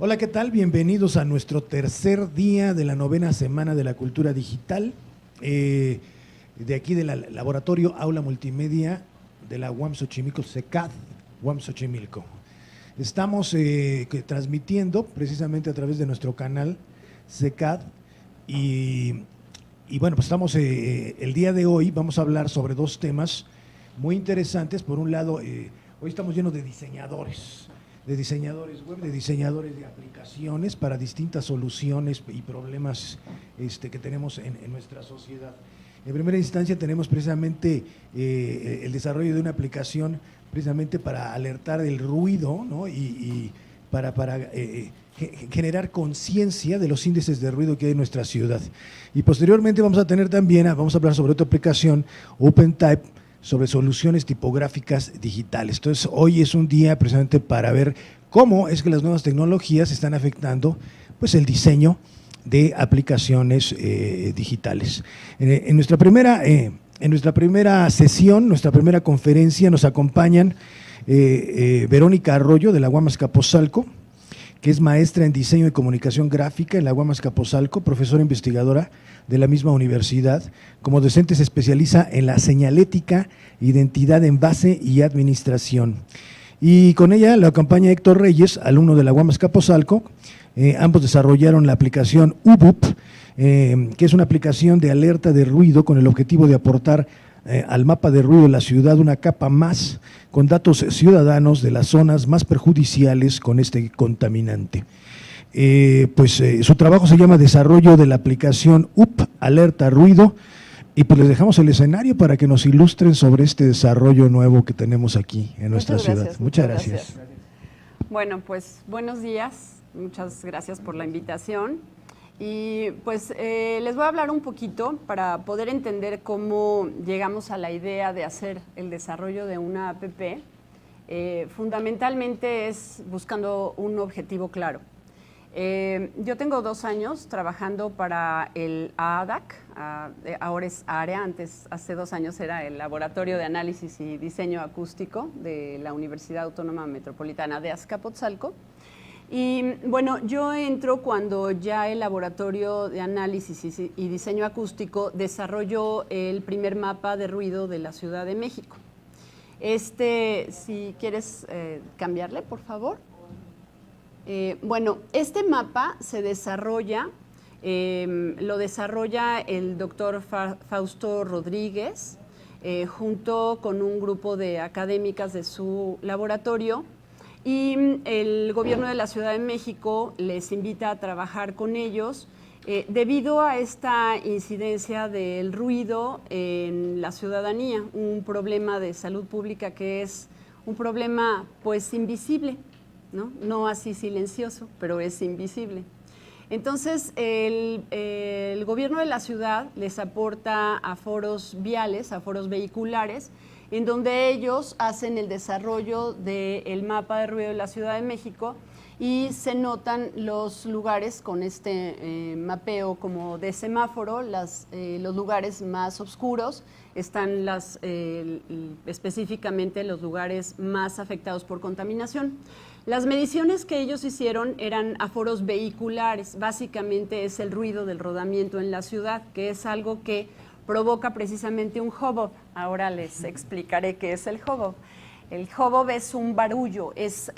Hola, ¿qué tal? Bienvenidos a nuestro tercer día de la novena semana de la cultura digital. De aquí del laboratorio Aula Multimedia de la UAM Xochimilco, CECAD, UAM Xochimilco. Estamos transmitiendo precisamente a través de nuestro canal CECAD y bueno, pues estamos el día de hoy vamos a hablar sobre dos temas muy interesantes. Por un lado, hoy estamos llenos de diseñadores web, de diseñadores de aplicaciones para distintas soluciones y problemas que tenemos en nuestra sociedad. En primera instancia tenemos precisamente el desarrollo de una aplicación precisamente para alertar del ruido, ¿no? y para generar conciencia de los índices de ruido que hay en nuestra ciudad. Y posteriormente vamos a hablar sobre otra aplicación, OpenType, sobre soluciones tipográficas digitales. Entonces, hoy es un día precisamente para ver cómo es que las nuevas tecnologías están afectando pues, el diseño de aplicaciones digitales. En nuestra primera sesión, nuestra primera conferencia, nos acompañan Verónica Arroyo de la UAM Azcapotzalco, que es maestra en diseño y comunicación gráfica en la UAM Azcapotzalco, profesora investigadora de la misma universidad. Como docente se especializa en la señalética, identidad en base y administración. Y con ella lo acompaña Héctor Reyes, alumno de la UAM Azcapotzalco. Ambos desarrollaron la aplicación UBUP, que es una aplicación de alerta de ruido con el objetivo de aportar al mapa de ruido de la ciudad una capa más con datos ciudadanos de las zonas más perjudiciales con este contaminante. Su trabajo se llama Desarrollo de la aplicación UP, Alerta Ruido, y pues les dejamos el escenario para que nos ilustren sobre este desarrollo nuevo que tenemos aquí en nuestra ciudad. Muchas gracias. Bueno, pues buenos días, muchas gracias por la invitación. Y pues les voy a hablar un poquito para poder entender cómo llegamos a la idea de hacer el desarrollo de una app. Fundamentalmente es buscando un objetivo claro. Yo tengo 2 años trabajando para el AADAC, ahora es AREA, hace 2 años era el Laboratorio de Análisis y Diseño Acústico de la Universidad Autónoma Metropolitana de Azcapotzalco. Y bueno, yo entro cuando ya el Laboratorio de Análisis y Diseño Acústico desarrolló el primer mapa de ruido de la Ciudad de México. Si quieres cambiarle, por favor. Bueno, este mapa se desarrolla, lo desarrolla el doctor Fausto Rodríguez, junto con un grupo de académicas de su laboratorio, y el gobierno de la Ciudad de México les invita a trabajar con ellos debido a esta incidencia del ruido en la ciudadanía, un problema de salud pública que es un problema pues invisible, no así silencioso, pero es invisible. Entonces, el gobierno de la ciudad les aporta aforos viales, aforos vehiculares, en donde ellos hacen el desarrollo del mapa de ruido de la Ciudad de México y se notan los lugares con este mapeo como de semáforo, los lugares más oscuros, están específicamente los lugares más afectados por contaminación. Las mediciones que ellos hicieron eran aforos vehiculares, básicamente es el ruido del rodamiento en la ciudad, que es algo que provoca precisamente un hubbub. Ahora les explicaré qué es el hubbub. El hubbub es un barullo, es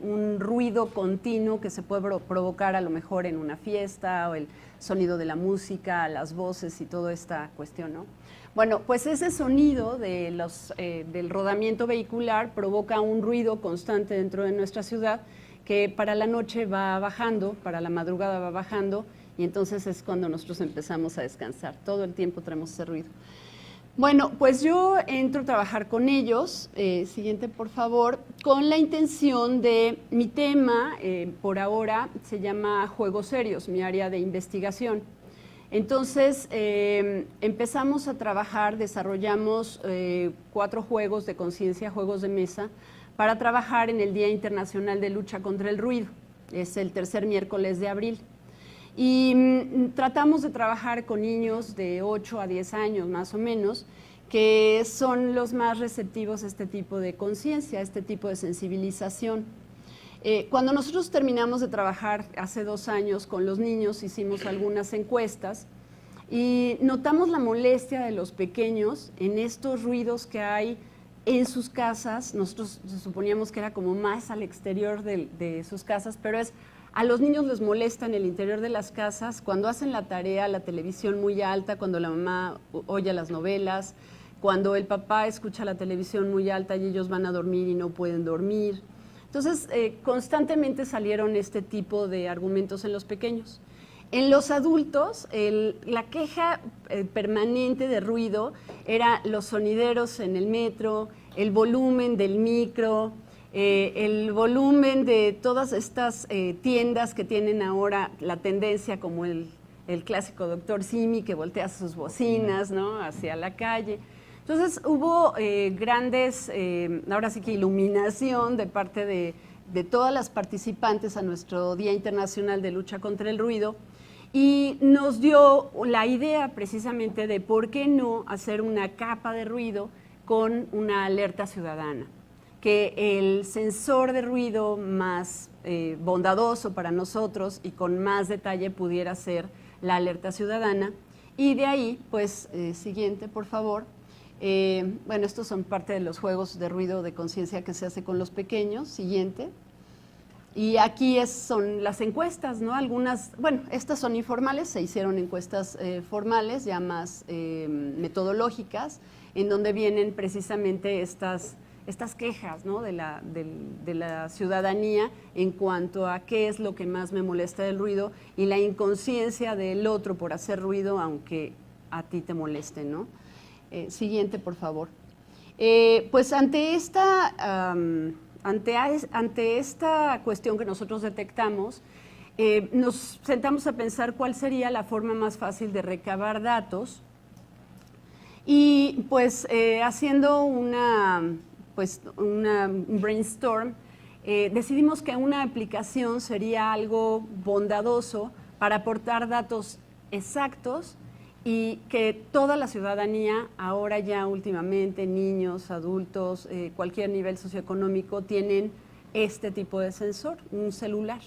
un ruido continuo que se puede provocar a lo mejor en una fiesta, o el sonido de la música, las voces y toda esta cuestión, ¿no? Bueno, pues ese sonido del rodamiento vehicular provoca un ruido constante dentro de nuestra ciudad que para la noche va bajando, para la madrugada va bajando, y entonces es cuando nosotros empezamos a descansar. Todo el tiempo tenemos ese ruido. Bueno, pues yo entro a trabajar con ellos, siguiente por favor, con la intención de, mi tema por ahora se llama Juegos Serios, mi área de investigación. Entonces empezamos a trabajar, desarrollamos 4 juegos de conciencia, juegos de mesa, para trabajar en el Día Internacional de Lucha contra el Ruido, es el tercer miércoles de abril. Y tratamos de trabajar con niños de 8 a 10 años más o menos, que son los más receptivos a este tipo de conciencia, a este tipo de sensibilización. Cuando nosotros terminamos de trabajar hace 2 años con los niños, hicimos algunas encuestas y notamos la molestia de los pequeños en estos ruidos que hay en sus casas. Nosotros suponíamos que era como más al exterior de sus casas, pero a los niños les molesta en el interior de las casas cuando hacen la tarea, la televisión muy alta, cuando la mamá oye las novelas, cuando el papá escucha la televisión muy alta y ellos van a dormir y no pueden dormir. Entonces, constantemente salieron este tipo de argumentos en los pequeños. En los adultos, la queja permanente de ruido era los sonideros en el metro, el volumen del micro, el volumen de todas estas tiendas que tienen ahora la tendencia, como el clásico Dr. Simi, que voltea sus bocinas, ¿no?, hacia la calle. Entonces hubo grandes, ahora sí que iluminación de parte de todas las participantes a nuestro Día Internacional de Lucha contra el Ruido, y nos dio la idea precisamente de por qué no hacer una capa de ruido con una alerta ciudadana, que el sensor de ruido más bondadoso para nosotros y con más detalle pudiera ser la alerta ciudadana. Y de ahí, pues, siguiente, por favor. Bueno, estos son parte de los juegos de ruido de conciencia que se hace con los pequeños. Siguiente. Y aquí son las encuestas, ¿no? Algunas, bueno, estas son informales, se hicieron encuestas formales, ya más metodológicas, en donde vienen precisamente estas quejas, ¿no?, de la ciudadanía en cuanto a qué es lo que más me molesta del ruido y la inconsciencia del otro por hacer ruido, aunque a ti te moleste, ¿no? Siguiente, por favor. Pues ante esta cuestión que nosotros detectamos, nos sentamos a pensar cuál sería la forma más fácil de recabar datos, y pues haciendo un brainstorm, decidimos que una aplicación sería algo bondadoso para aportar datos exactos y que toda la ciudadanía, ahora ya últimamente, niños, adultos, cualquier nivel socioeconómico, tienen este tipo de sensor, un celular.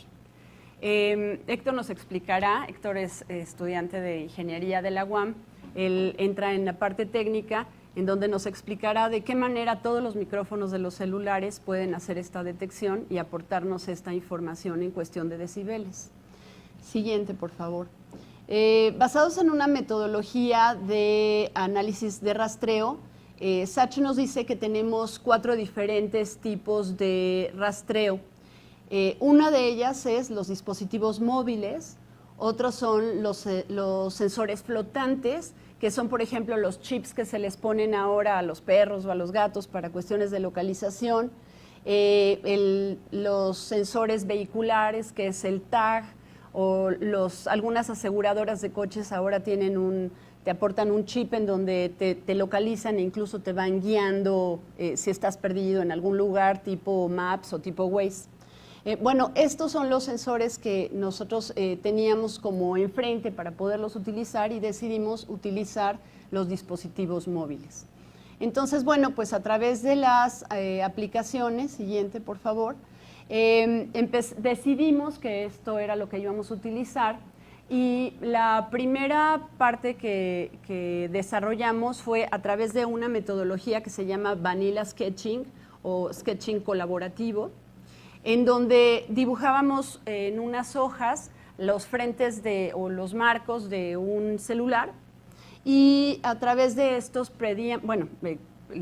Héctor nos explicará. Héctor es estudiante de ingeniería de la UAM, él entra en la parte técnica, en donde nos explicará de qué manera todos los micrófonos de los celulares pueden hacer esta detección y aportarnos esta información en cuestión de decibeles. Siguiente, por favor. Basados en una metodología de análisis de rastreo, Sacho nos dice que tenemos 4 diferentes tipos de rastreo. Una de ellas es los dispositivos móviles, otros son los sensores flotantes, que son, por ejemplo, los chips que se les ponen ahora a los perros o a los gatos para cuestiones de localización, los sensores vehiculares, que es el tag, o algunas aseguradoras de coches ahora te aportan un chip en donde te localizan e incluso te van guiando si estás perdido en algún lugar, tipo Maps o tipo Waze. Bueno, estos son los sensores que nosotros teníamos como enfrente para poderlos utilizar, y decidimos utilizar los dispositivos móviles. Entonces, bueno, pues a través de las aplicaciones, siguiente, por favor, decidimos que esto era lo que íbamos a utilizar, y la primera parte que desarrollamos fue a través de una metodología que se llama Vanilla Sketching o Sketching colaborativo, en donde dibujábamos en unas hojas los frentes o los marcos de un celular, y a través de estos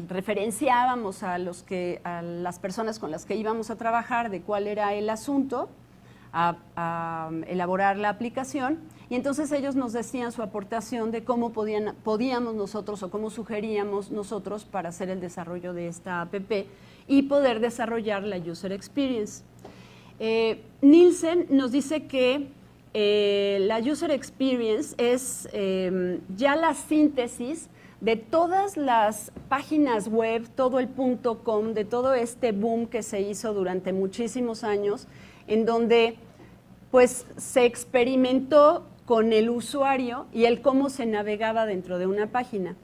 referenciábamos a las personas con las que íbamos a trabajar de cuál era el asunto, a elaborar la aplicación, y entonces ellos nos decían su aportación de cómo podíamos nosotros o cómo sugeríamos nosotros para hacer el desarrollo de esta app y poder desarrollar la user experience. Nielsen nos dice que la user experience es ya la síntesis de todas las páginas web, todo el .com, de todo este boom que se hizo durante muchísimos años, en donde pues se experimentó con el usuario y el cómo se navegaba dentro de una página.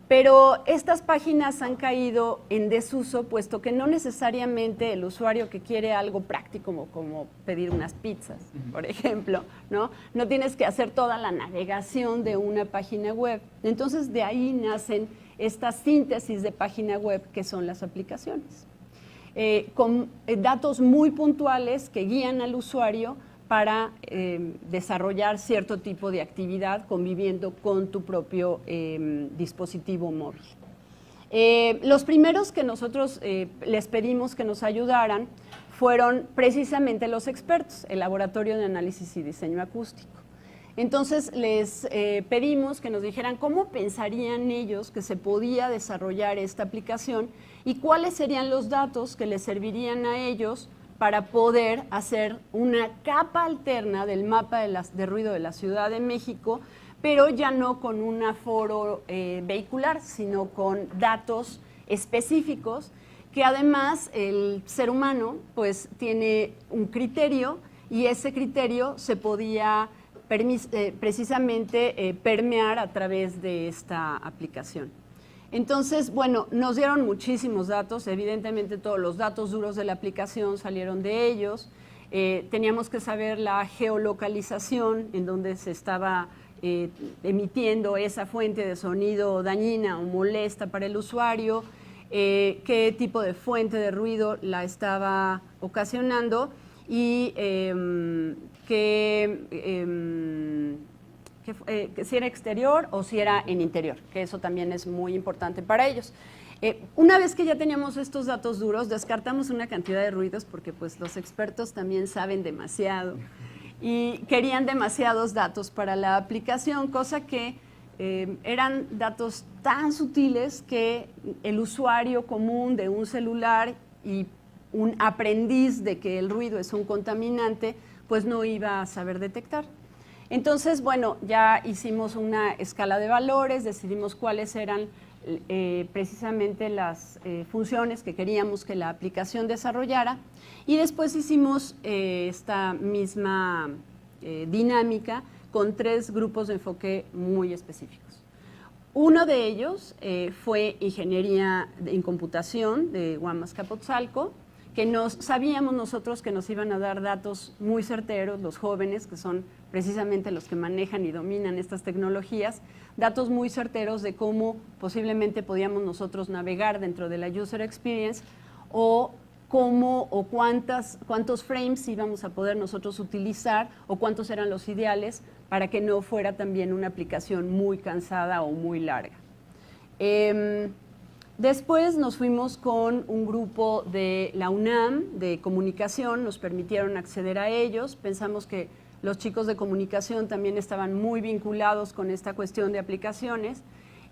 Pero estas páginas han caído en desuso, puesto que no necesariamente el usuario que quiere algo práctico como pedir unas pizzas, por ejemplo, no tienes que hacer toda la navegación de una página web. Entonces de ahí nacen estas síntesis de página web que son las aplicaciones, con datos muy puntuales que guían al usuario para desarrollar cierto tipo de actividad conviviendo con tu propio dispositivo móvil. Los primeros que nosotros les pedimos que nos ayudaran fueron precisamente los expertos, el Laboratorio de Análisis y Diseño Acústico. Entonces les pedimos que nos dijeran cómo pensarían ellos que se podía desarrollar esta aplicación y cuáles serían los datos que les servirían a ellos para poder hacer una capa alterna del mapa de ruido de la Ciudad de México, pero ya no con un aforo vehicular, sino con datos específicos que además el ser humano pues tiene un criterio y ese criterio se podía precisamente permear a través de esta aplicación. Entonces, bueno, nos dieron muchísimos datos, evidentemente todos los datos duros de la aplicación salieron de ellos, teníamos que saber la geolocalización en donde se estaba emitiendo esa fuente de sonido dañina o molesta para el usuario, qué tipo de fuente de ruido la estaba ocasionando y si era exterior o si era en interior, que eso también es muy importante para ellos. Una vez que ya teníamos estos datos duros, descartamos una cantidad de ruidos porque pues, los expertos también saben demasiado y querían demasiados datos para la aplicación, cosa que eran datos tan sutiles que el usuario común de un celular y un aprendiz de que el ruido es un contaminante, pues no iba a saber detectar. Entonces, bueno, ya hicimos una escala de valores, decidimos cuáles eran precisamente las funciones que queríamos que la aplicación desarrollara y después hicimos esta misma dinámica con 3 grupos de enfoque muy específicos. Uno de ellos fue Ingeniería en Computación de Huamascapotzalco, que sabíamos nosotros que nos iban a dar datos muy certeros, los jóvenes, que son precisamente los que manejan y dominan estas tecnologías, datos muy certeros de cómo posiblemente podíamos nosotros navegar dentro de la user experience o cómo o cuántos frames íbamos a poder nosotros utilizar o cuántos eran los ideales para que no fuera también una aplicación muy cansada o muy larga. Después nos fuimos con un grupo de la UNAM de comunicación, nos permitieron acceder a ellos, pensamos que los chicos de comunicación también estaban muy vinculados con esta cuestión de aplicaciones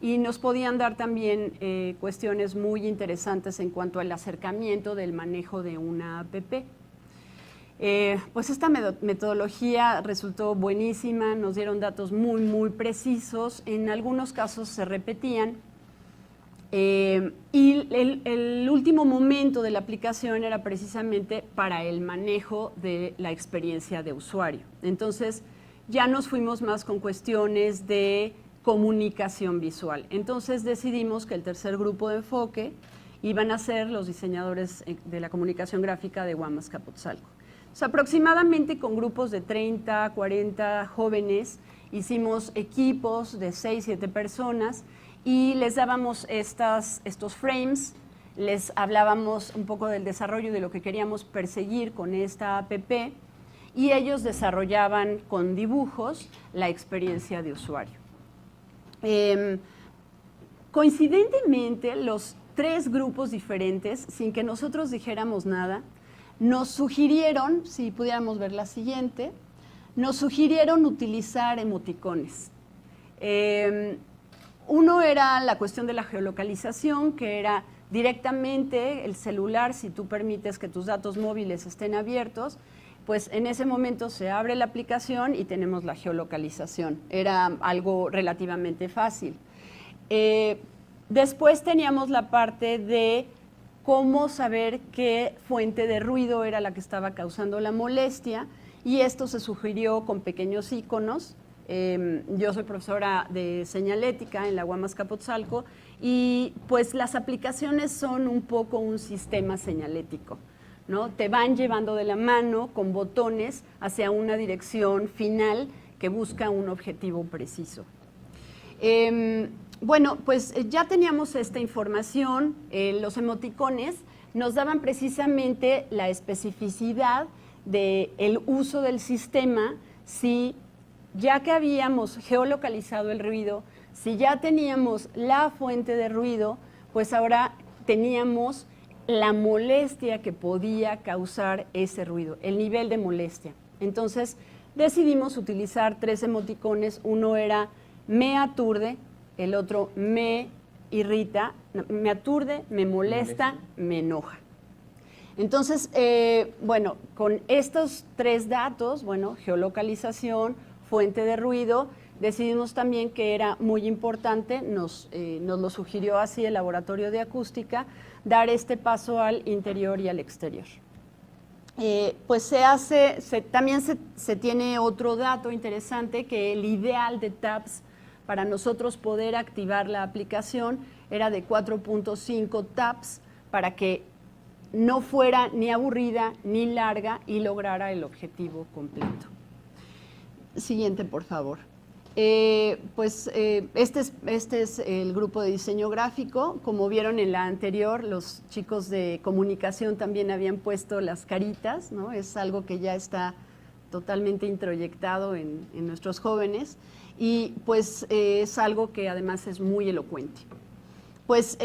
y nos podían dar también cuestiones muy interesantes en cuanto al acercamiento del manejo de una app. Pues esta metodología resultó buenísima, nos dieron datos muy, muy precisos, en algunos casos se repetían. Y el último momento de la aplicación era precisamente para el manejo de la experiencia de usuario. Entonces, ya nos fuimos más con cuestiones de comunicación visual. Entonces, decidimos que el tercer grupo de enfoque iban a ser los diseñadores de la comunicación gráfica de Huamascapotzalco. O sea, aproximadamente con grupos de 30, 40 jóvenes, hicimos equipos de 6, 7 personas, y les dábamos estos frames, les hablábamos un poco del desarrollo de lo que queríamos perseguir con esta app y ellos desarrollaban con dibujos la experiencia de usuario. Coincidentemente, los 3 grupos diferentes, sin que nosotros dijéramos nada, nos sugirieron, si pudiéramos ver la siguiente, nos sugirieron utilizar emoticones. Uno era la cuestión de la geolocalización, que era directamente el celular, si tú permites que tus datos móviles estén abiertos, pues en ese momento se abre la aplicación y tenemos la geolocalización. Era algo relativamente fácil. Después teníamos la parte de cómo saber qué fuente de ruido era la que estaba causando la molestia, y esto se sugirió con pequeños iconos Yo soy profesora de señalética en la UAM Azcapotzalco y pues las aplicaciones son un poco un sistema señalético, ¿no? Te van llevando de la mano con botones hacia una dirección final que busca un objetivo preciso. Bueno, pues ya teníamos esta información, los emoticones nos daban precisamente la especificidad del uso del sistema, si ya que habíamos geolocalizado el ruido, si ya teníamos la fuente de ruido, pues ahora teníamos la molestia que podía causar ese ruido, el nivel de molestia. Entonces decidimos utilizar 3 emoticones, uno era me aturde, el otro me irrita, me aturde, me molesta, me enoja. Entonces, bueno, con estos 3 datos, bueno, geolocalización, fuente de ruido, decidimos también que era muy importante, nos lo sugirió así el laboratorio de acústica, dar este paso al interior y al exterior. Pues también se tiene otro dato interesante, que el ideal de taps para nosotros poder activar la aplicación era de 4.5 taps para que no fuera ni aburrida ni larga y lograra el objetivo completo. Siguiente, por favor. Este es el grupo de diseño gráfico. Como vieron en la anterior, los chicos de comunicación también habían puesto las caritas, ¿no? Es algo que ya está totalmente introyectado en nuestros jóvenes y pues es algo que además es muy elocuente. Pues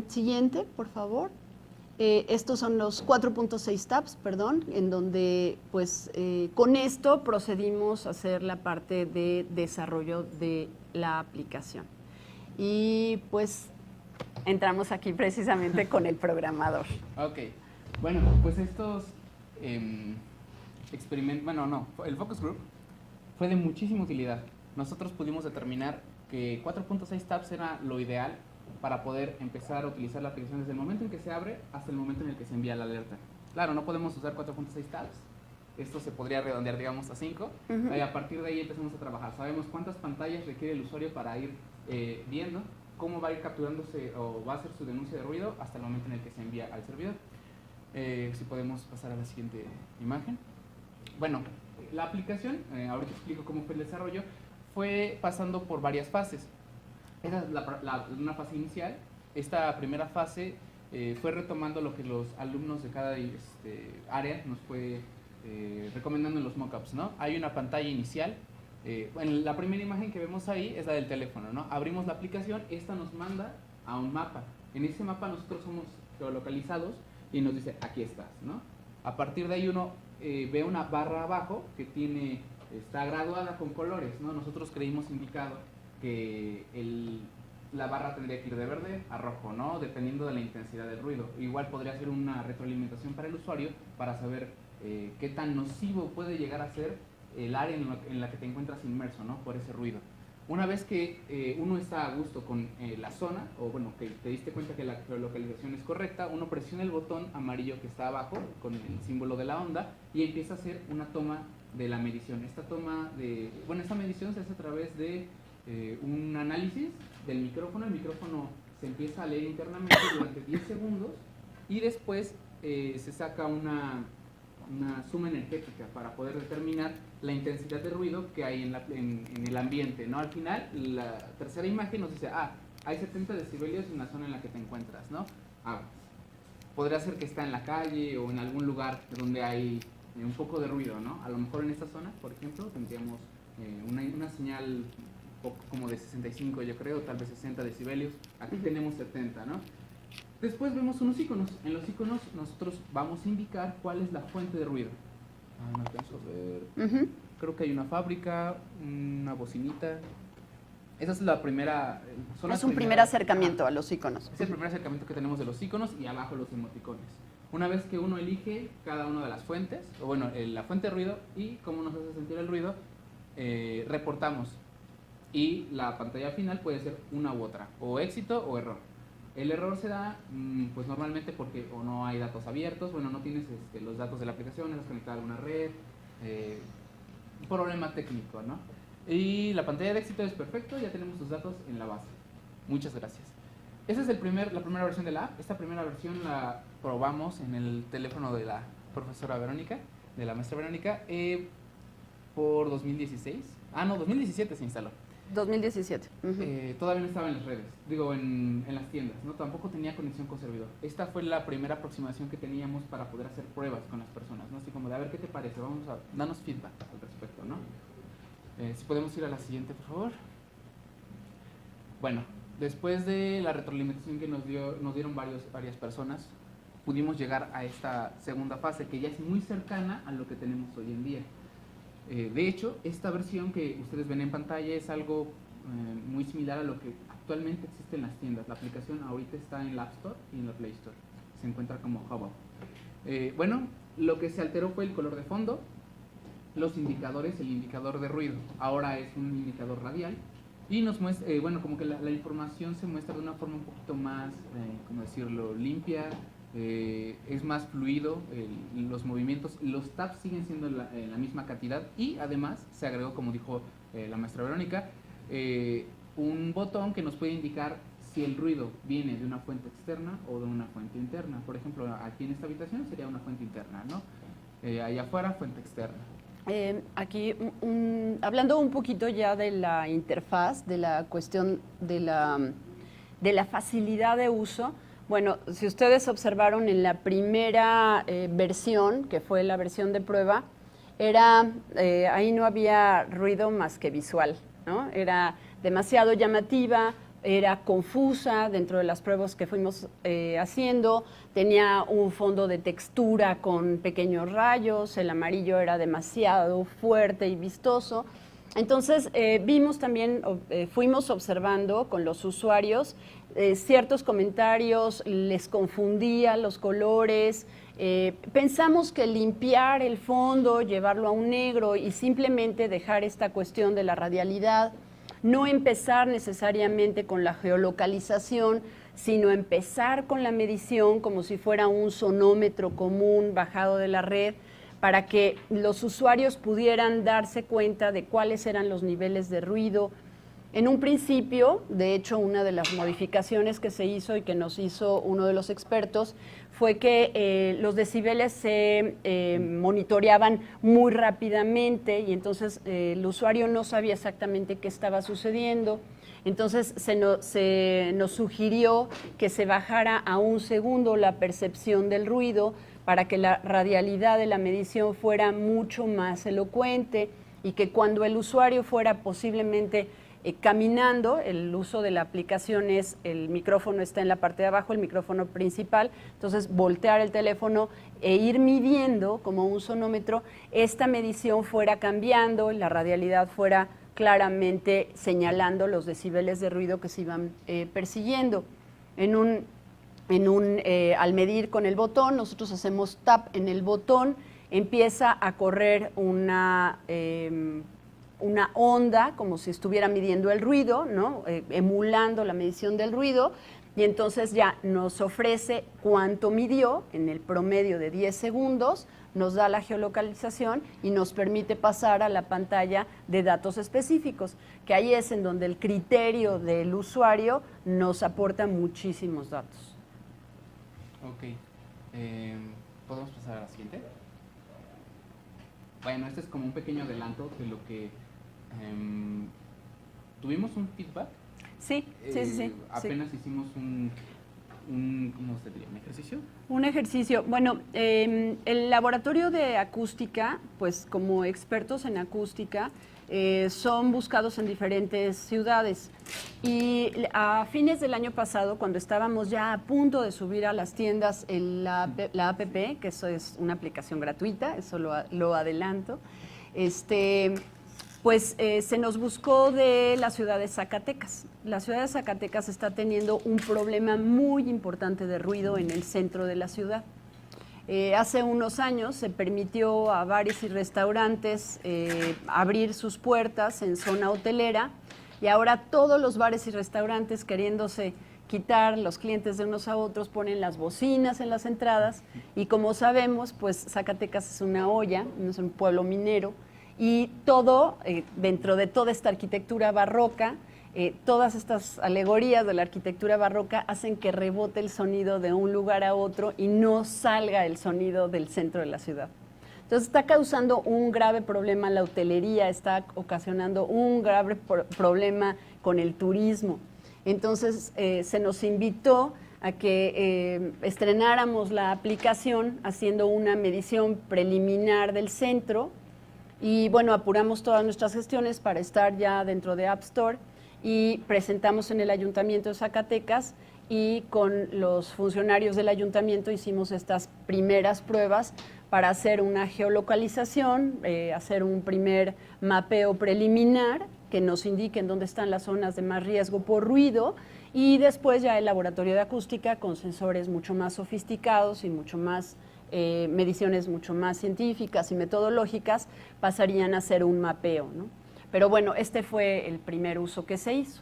siguiente, por favor. Estos son los 4.6 taps, perdón, en donde pues con esto procedimos a hacer la parte de desarrollo de la aplicación. Y pues entramos aquí precisamente con el programador. Ok, bueno, pues estos experimentos, bueno, no, el focus group fue de muchísima utilidad. Nosotros pudimos determinar que 4.6 taps era lo ideal para poder empezar a utilizar la aplicación desde el momento en que se abre hasta el momento en el que se envía la alerta. Claro, no podemos usar 4.6 tabs, esto se podría redondear, digamos, a 5, y a partir de ahí empezamos a trabajar. Sabemos cuántas pantallas requiere el usuario para ir viendo cómo va a ir capturándose o va a hacer su denuncia de ruido hasta el momento en el que se envía al servidor. Si podemos pasar a la siguiente imagen. Bueno, la aplicación, ahorita explico cómo fue el desarrollo, fue pasando por varias fases. Esa es una fase inicial. Esta primera fase fue retomando lo que los alumnos de cada área nos fue recomendando en los mockups, ¿no? Hay una pantalla inicial. Bueno, la primera imagen que vemos ahí es la del teléfono, ¿no? Abrimos la aplicación, esta nos manda a un mapa. En ese mapa nosotros somos geolocalizados y nos dice, aquí estás, ¿no? A partir de ahí uno ve una barra abajo que está graduada con colores, ¿no? Nosotros creímos indicado que la barra tendría que ir de verde a rojo, ¿no? Dependiendo de la intensidad del ruido. Igual podría ser una retroalimentación para el usuario para saber qué tan nocivo puede llegar a ser el área en la que te encuentras inmerso, ¿no? Por ese ruido. Una vez que uno está a gusto con la zona, o bueno, que te diste cuenta que la geolocalización es correcta, uno presiona el botón amarillo que está abajo con el símbolo de la onda y empieza a hacer una toma de la medición. Esta medición se hace a través de un análisis del micrófono. El micrófono se empieza a leer internamente durante 10 segundos y después se saca una suma energética para poder determinar la intensidad de ruido que hay en el ambiente, ¿no? Al final, la tercera imagen nos dice, hay 70 decibelios en la zona en la que te encuentras, ¿no? Podría ser que está en la calle o en algún lugar donde hay un poco de ruido, ¿no? A lo mejor en esta zona, por ejemplo, tendríamos una señal como de 65, yo creo, tal vez 60 decibelios. Aquí tenemos 70, ¿no? Después vemos unos iconos. En los iconos nosotros vamos a indicar cuál es la fuente de ruido. No alcanzo a ver. Creo que hay una fábrica, una bocinita. Esa es la primera. Es un primer acercamiento a los iconos. Es el primer acercamiento que tenemos de los iconos y abajo los emoticones. Una vez que uno elige cada una de las fuentes, o bueno, la fuente de ruido y cómo nos hace sentir el ruido, reportamos. Y la pantalla final puede ser una u otra, o éxito o error. El error se da pues normalmente porque o no hay datos abiertos, bueno, no tienes los datos de la aplicación, estás conectado a una red, un problema técnico, ¿no? Y la pantalla de éxito es perfecto, ya tenemos sus datos en la base. Muchas gracias. Esa es la primera versión de la app. Esta primera versión la probamos en el teléfono de la profesora Verónica, de la maestra Verónica, por 2016. 2017 se instaló. 2017. Todavía no estaba en las redes, digo, en las tiendas, ¿no? Tampoco tenía conexión con servidor. Esta fue la primera aproximación que teníamos para poder hacer pruebas con las personas, ¿no? Así como de, a ver, ¿qué te parece? Danos feedback al respecto, ¿no? Si podemos ir a la siguiente, por favor. Bueno, después de la retroalimentación que nos dieron varias personas, pudimos llegar a esta segunda fase, que ya es muy cercana a lo que tenemos hoy en día. De hecho, esta versión que ustedes ven en pantalla es algo muy similar a lo que actualmente existe en las tiendas. La aplicación ahorita está en la App Store y en la Play Store. Se encuentra como Hubble. Bueno, lo que se alteró fue el color de fondo, los indicadores, el indicador de ruido. Ahora es un indicador radial y nos muestra, bueno, como que la información se muestra de una forma un poquito más, ¿cómo decirlo?, limpia. Es más fluido los movimientos, los tabs siguen siendo la misma cantidad y además se agregó, como dijo la maestra Verónica, un botón que nos puede indicar si el ruido viene de una fuente externa o de una fuente interna. Por ejemplo, aquí en esta habitación sería una fuente interna, ¿no? Allá afuera, fuente externa. Aquí, hablando un poquito ya de la interfaz, de la cuestión de la facilidad de uso. Bueno, si ustedes observaron en la primera versión, que fue la versión de prueba, ahí no había ruido más que visual, ¿no? Era demasiado llamativa, era confusa dentro de las pruebas que fuimos haciendo, tenía un fondo de textura con pequeños rayos, el amarillo era demasiado fuerte y vistoso. Entonces, vimos también, fuimos observando con los usuarios ciertos comentarios, les confundía los colores, pensamos que limpiar el fondo, llevarlo a un negro y simplemente dejar esta cuestión de la radialidad, no empezar necesariamente con la geolocalización, sino empezar con la medición como si fuera un sonómetro común bajado de la red, para que los usuarios pudieran darse cuenta de cuáles eran los niveles de ruido. En un principio, de hecho, una de las modificaciones que se hizo y que nos hizo uno de los expertos fue que los decibeles se monitoreaban muy rápidamente y entonces el usuario no sabía exactamente qué estaba sucediendo. Entonces se nos sugirió que se bajara a un segundo la percepción del ruido para que la radialidad de la medición fuera mucho más elocuente y que cuando el usuario fuera posiblemente caminando, el uso de la aplicación es, el micrófono está en la parte de abajo, el micrófono principal, entonces voltear el teléfono e ir midiendo como un sonómetro, esta medición fuera cambiando, la radialidad fuera claramente señalando los decibeles de ruido que se iban persiguiendo. Al medir con el botón, nosotros hacemos tap en el botón, empieza a correr una onda, como si estuviera midiendo el ruido, ¿no? Emulando la medición del ruido, y entonces ya nos ofrece cuánto midió en el promedio de 10 segundos, nos da la geolocalización y nos permite pasar a la pantalla de datos específicos, que ahí es en donde el criterio del usuario nos aporta muchísimos datos. Ok, ¿podemos pasar a la siguiente? Bueno, este es como un pequeño adelanto de lo que tuvimos un feedback. Sí. Apenas hicimos ¿cómo se diría? ¿Un ejercicio? Un ejercicio. Bueno, el laboratorio de acústica, pues como expertos en acústica, son buscados en diferentes ciudades. Y a fines del año pasado, cuando estábamos ya a punto de subir a las tiendas la app, que eso es una aplicación gratuita, eso lo adelanto, pues se nos buscó de la ciudad de Zacatecas. La ciudad de Zacatecas está teniendo un problema muy importante de ruido en el centro de la ciudad. Hace unos años se permitió a bares y restaurantes abrir sus puertas en zona hotelera y ahora todos los bares y restaurantes, queriéndose quitar los clientes de unos a otros, ponen las bocinas en las entradas y como sabemos, pues Zacatecas es una olla, es un pueblo minero, Y todo, dentro de toda esta arquitectura barroca, todas estas alegorías de la arquitectura barroca hacen que rebote el sonido de un lugar a otro y no salga el sonido del centro de la ciudad. Entonces está causando un grave problema la hotelería, está ocasionando un grave problema con el turismo. Entonces se nos invitó a que estrenáramos la aplicación haciendo una medición preliminar del centro y bueno, apuramos todas nuestras gestiones para estar ya dentro de App Store y presentamos en el Ayuntamiento de Zacatecas y con los funcionarios del ayuntamiento hicimos estas primeras pruebas para hacer una geolocalización, hacer un primer mapeo preliminar que nos indique en dónde están las zonas de más riesgo por ruido y después ya el laboratorio de acústica con sensores mucho más sofisticados y mucho más mediciones mucho más científicas y metodológicas pasarían a ser un mapeo, ¿no? Pero bueno, este fue el primer uso que se hizo.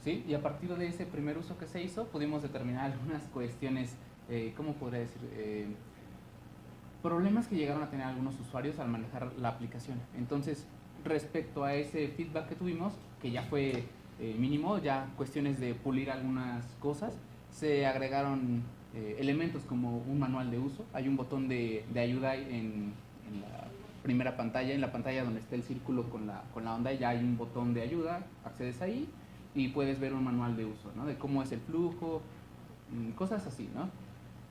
Sí, y a partir de ese primer uso que se hizo, pudimos determinar algunas cuestiones, ¿cómo podría decir? Problemas que llegaron a tener algunos usuarios al manejar la aplicación. Entonces, respecto a ese feedback que tuvimos, que ya fue mínimo, ya cuestiones de pulir algunas cosas, se agregaron elementos como un manual de uso. Hay un botón de ayuda en la primera pantalla, en la pantalla donde está el círculo con la onda, ya hay un botón de ayuda, accedes ahí y puedes ver un manual de uso, ¿no? De cómo es el flujo, cosas así, ¿no?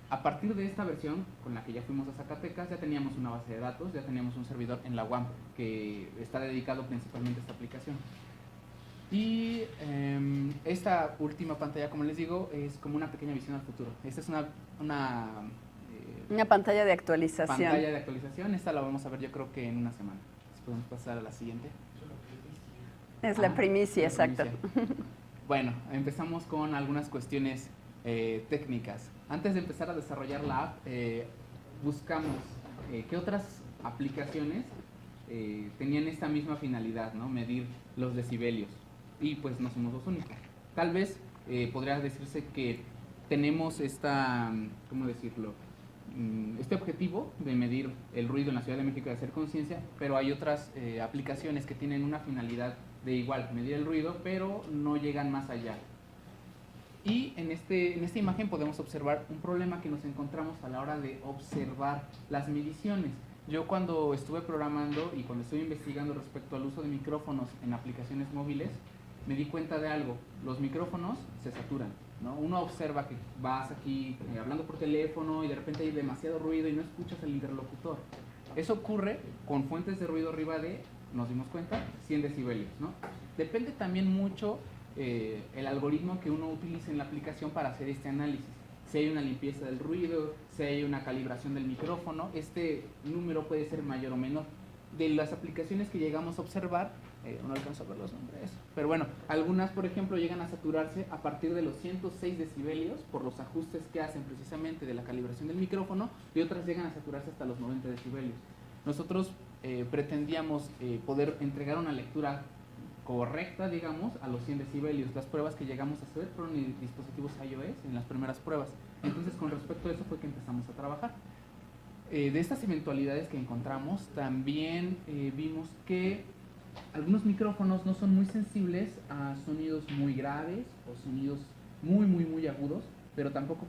A partir de esta versión, con la que ya fuimos a Zacatecas, ya teníamos una base de datos, ya teníamos un servidor en la UAM que está dedicado principalmente a esta aplicación. Y esta última pantalla, como les digo, es como una pequeña visión al futuro. Esta es una pantalla de actualización. Pantalla de actualización. Esta la vamos a ver yo creo que en una semana. Podemos pasar a la siguiente. Es la primicia, exacto. Bueno, empezamos con algunas cuestiones técnicas. Antes de empezar a desarrollar la app, buscamos qué otras aplicaciones tenían esta misma finalidad, ¿no? Medir los decibelios. Y pues no somos los únicos. Tal vez podría decirse que tenemos ¿cómo decirlo? Este objetivo de medir el ruido en la Ciudad de México, de hacer conciencia, pero hay otras aplicaciones que tienen una finalidad de igual, medir el ruido, pero no llegan más allá. Y en esta imagen podemos observar un problema que nos encontramos a la hora de observar las mediciones. Yo cuando estuve programando y cuando estuve investigando respecto al uso de micrófonos en aplicaciones móviles, me di cuenta de algo: los micrófonos se saturan, ¿no? Uno observa que vas aquí hablando por teléfono y de repente hay demasiado ruido y no escuchas al interlocutor. Eso ocurre con fuentes de ruido arriba de, nos dimos cuenta, 100 decibelios, ¿no? Depende también mucho el algoritmo que uno utilice en la aplicación para hacer este análisis. Si hay una limpieza del ruido, si hay una calibración del micrófono, este número puede ser mayor o menor. De las aplicaciones que llegamos a observar, no alcanzo a ver los nombres, pero bueno, algunas por ejemplo llegan a saturarse a partir de los 106 decibelios por los ajustes que hacen precisamente de la calibración del micrófono, y otras llegan a saturarse hasta los 90 decibelios. Nosotros pretendíamos poder entregar una lectura correcta, digamos, a los 100 decibelios. Las pruebas que llegamos a hacer fueron en dispositivos iOS, en las primeras pruebas. Entonces, con respecto a eso fue que empezamos a trabajar. De estas eventualidades que encontramos, también vimos que algunos micrófonos no son muy sensibles a sonidos muy graves o sonidos muy agudos, pero tampoco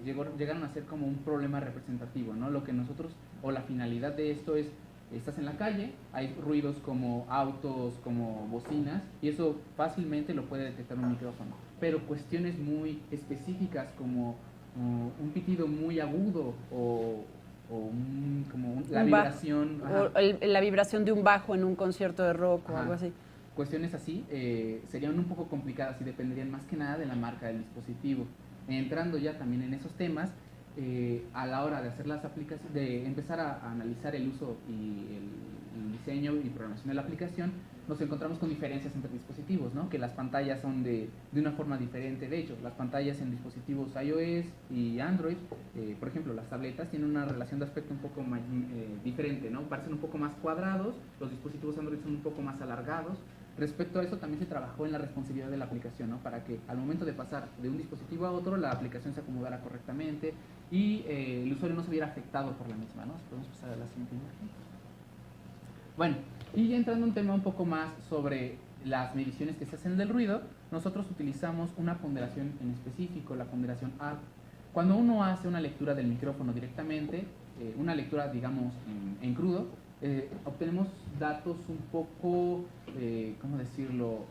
llegaron a ser como un problema representativo, ¿no? Lo que nosotros, o la finalidad de esto es: estás en la calle, hay ruidos como autos, como bocinas, y eso fácilmente lo puede detectar un micrófono. Pero cuestiones muy específicas como un pitido muy agudo la vibración. O la vibración de un bajo en un concierto de rock o algo así. Cuestiones así serían un poco complicadas y dependerían más que nada de la marca del dispositivo. Entrando ya también en esos temas, a la hora de hacer las aplicaciones, de empezar a analizar el uso y el diseño y programación de la aplicación, nos encontramos con diferencias entre dispositivos, ¿no? Que las pantallas son de una forma diferente. De hecho, las pantallas en dispositivos iOS y Android, por ejemplo, las tabletas tienen una relación de aspecto un poco más, diferente, ¿no? Parecen un poco más cuadrados, los dispositivos Android son un poco más alargados. Respecto a eso también se trabajó en la responsividad de la aplicación, ¿no? Para que al momento de pasar de un dispositivo a otro, la aplicación se acomodara correctamente y el usuario no se viera afectado por la misma, ¿no? Podemos pasar a la siguiente imagen. Bueno, y entrando en un tema un poco más sobre las mediciones que se hacen del ruido, nosotros utilizamos una ponderación en específico, la ponderación ARP. Cuando uno hace una lectura del micrófono directamente, una lectura, digamos, en crudo, obtenemos datos un poco, ¿cómo decirlo?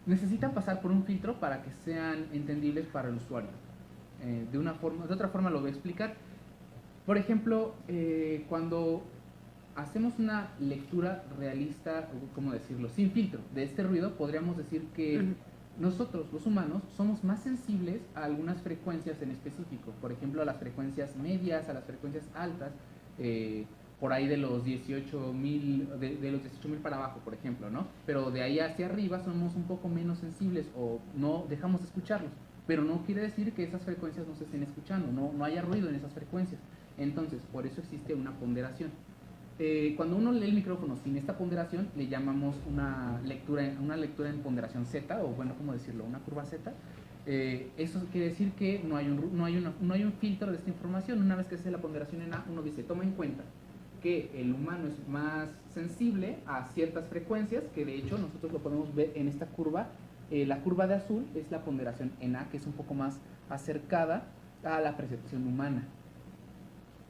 Necesitan pasar por un filtro para que sean entendibles para el usuario. De otra forma lo voy a explicar. Por ejemplo, cuando hacemos una lectura realista, ¿cómo decirlo?, sin filtro de este ruido, podríamos decir que nosotros, los humanos, somos más sensibles a algunas frecuencias en específico. Por ejemplo, a las frecuencias medias, a las frecuencias altas, por ahí de los 18.000, de los 18.000 para abajo, por ejemplo, ¿no? Pero de ahí hacia arriba somos un poco menos sensibles o no dejamos de escucharlos. Pero no quiere decir que esas frecuencias no se estén escuchando, no haya ruido en esas frecuencias. Entonces, por eso existe una ponderación. Cuando uno lee el micrófono sin esta ponderación, le llamamos una lectura en ponderación Z, o bueno, ¿cómo decirlo?, una curva Z. Eso quiere decir que no hay un filtro de esta información. Una vez que se hace la ponderación en A, uno dice, toma en cuenta que el humano es más sensible a ciertas frecuencias, que de hecho nosotros lo podemos ver en esta curva. La curva de azul es la ponderación en A, que es un poco más acercada a la percepción humana.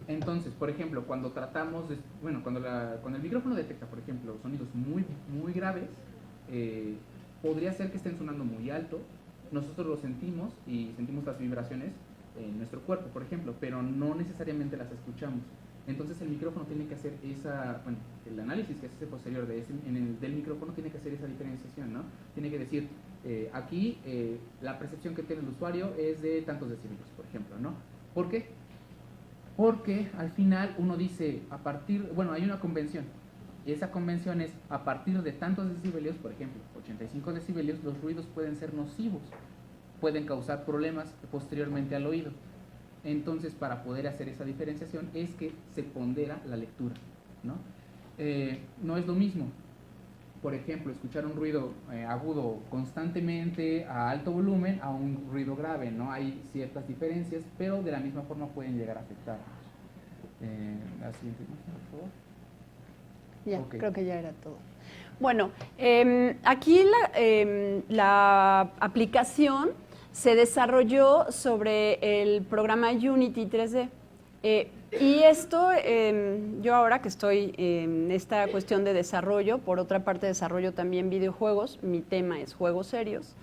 Entonces, por ejemplo, cuando cuando el micrófono detecta, por ejemplo, sonidos muy, muy graves, podría ser que estén sonando muy alto. Nosotros lo sentimos y sentimos las vibraciones en nuestro cuerpo, por ejemplo, pero no necesariamente las escuchamos. Entonces el micrófono tiene que hacer el análisis que se hace posterior del micrófono tiene que hacer esa diferenciación, ¿no? Tiene que decir, aquí la percepción que tiene el usuario es de tantos decibelios, por ejemplo, ¿no? ¿Por qué? Porque al final uno dice, hay una convención, y esa convención es, a partir de tantos decibelios, por ejemplo, 85 decibelios, los ruidos pueden ser nocivos, pueden causar problemas posteriormente al oído. Entonces, para poder hacer esa diferenciación es que se pondera la lectura, ¿no? No es lo mismo, por ejemplo, escuchar un ruido agudo constantemente a alto volumen a un ruido grave, ¿no? Hay ciertas diferencias, pero de la misma forma pueden llegar a afectarnos. La siguiente imagen, por favor. Ya, Okay. Creo que ya era todo. Bueno, aquí la aplicación se desarrolló sobre el programa Unity 3D. Y esto, yo ahora que estoy en esta cuestión de desarrollo, por otra parte desarrollo también videojuegos, mi tema es juegos serios,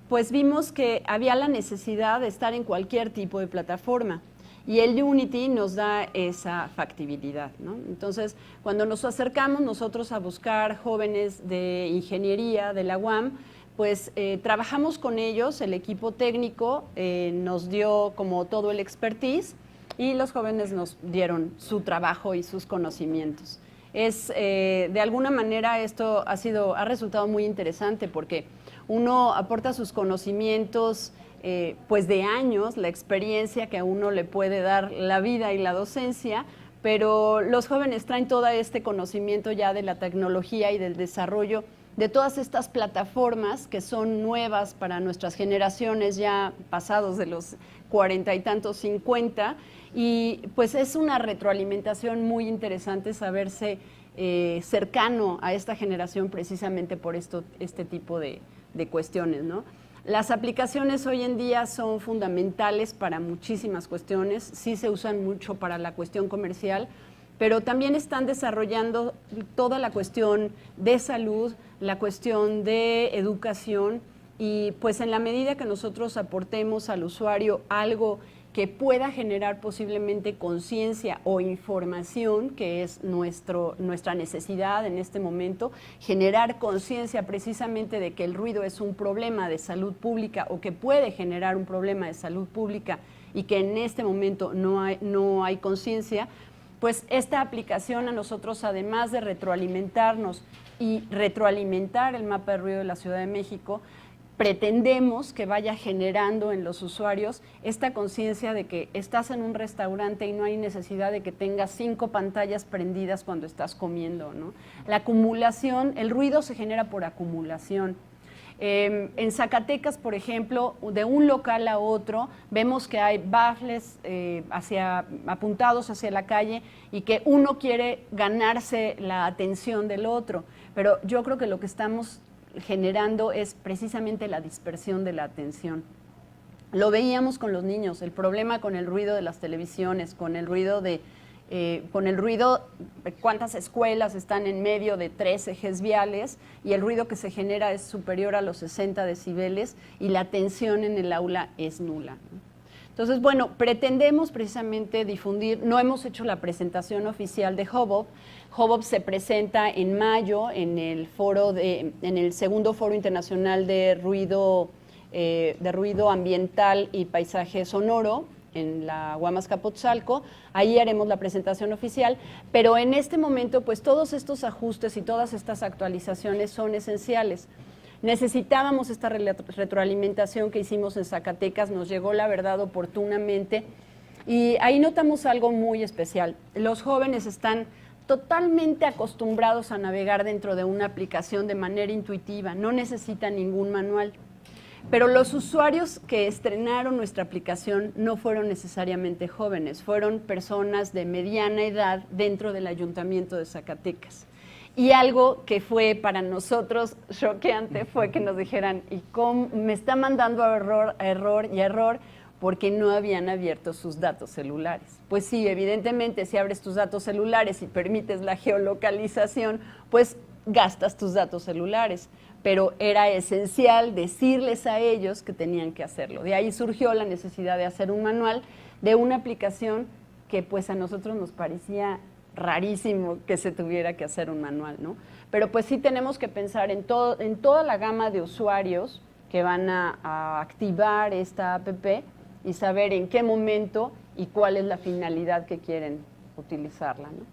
pues vimos que había la necesidad de estar en cualquier tipo de plataforma. Y el Unity nos da esa factibilidad, ¿no? Entonces, cuando nos acercamos nosotros a buscar jóvenes de ingeniería de la UAM, pues trabajamos con ellos, el equipo técnico nos dio como todo el expertise y los jóvenes nos dieron su trabajo y sus conocimientos. De alguna manera esto ha resultado muy interesante porque uno aporta sus conocimientos pues de años, la experiencia que a uno le puede dar la vida y la docencia, pero los jóvenes traen todo este conocimiento ya de la tecnología y del desarrollo de todas estas plataformas que son nuevas para nuestras generaciones ya pasados de los 40 y tantos, 50, y pues es una retroalimentación muy interesante saberse cercano a esta generación precisamente por este tipo de cuestiones, ¿no? Las aplicaciones hoy en día son fundamentales para muchísimas cuestiones, sí se usan mucho para la cuestión comercial, pero también están desarrollando toda la cuestión de salud, la cuestión de educación, y pues en la medida que nosotros aportemos al usuario algo que pueda generar posiblemente conciencia o información, que es nuestra necesidad en este momento, generar conciencia precisamente de que el ruido es un problema de salud pública o que puede generar un problema de salud pública y que en este momento no hay conciencia, pues esta aplicación a nosotros, además de retroalimentarnos y retroalimentar el mapa de ruido de la Ciudad de México, pretendemos que vaya generando en los usuarios esta conciencia de que estás en un restaurante y no hay necesidad de que tengas 5 pantallas prendidas cuando estás comiendo, ¿no? La acumulación, el ruido se genera por acumulación. En Zacatecas, por ejemplo, de un local a otro, vemos que hay baffles apuntados hacia la calle y que uno quiere ganarse la atención del otro. Pero yo creo que lo que estamos generando es precisamente la dispersión de la atención. Lo veíamos con los niños, el problema con el ruido de las televisiones, con el ruido, cuántas escuelas están en medio de 3 ejes viales y el ruido que se genera es superior a los 60 decibeles y la atención en el aula es nula. Entonces, bueno, pretendemos precisamente difundir, no hemos hecho la presentación oficial de Hubhub. Hubhub se presenta en mayo en el segundo Foro Internacional de Ruido Ambiental y Paisaje Sonoro, en la Guamas Capotzalco. Ahí haremos la presentación oficial, pero en este momento pues todos estos ajustes y todas estas actualizaciones son esenciales. Necesitábamos esta retroalimentación que hicimos en Zacatecas, nos llegó la verdad oportunamente y ahí notamos algo muy especial. Los jóvenes están totalmente acostumbrados a navegar dentro de una aplicación de manera intuitiva, no necesitan ningún manual. Pero los usuarios que estrenaron nuestra aplicación no fueron necesariamente jóvenes, fueron personas de mediana edad dentro del Ayuntamiento de Zacatecas. Y algo que fue para nosotros choqueante fue que nos dijeran, ¿y cómo me está mandando a error? Porque no habían abierto sus datos celulares. Pues sí, evidentemente, si abres tus datos celulares y permites la geolocalización, pues gastas tus datos celulares. Pero era esencial decirles a ellos que tenían que hacerlo. De ahí surgió la necesidad de hacer un manual de una aplicación que pues a nosotros nos parecía rarísimo que se tuviera que hacer un manual, ¿no? Pero pues sí tenemos que pensar en toda la gama de usuarios que van a activar esta app y saber en qué momento y cuál es la finalidad que quieren utilizarla, ¿no?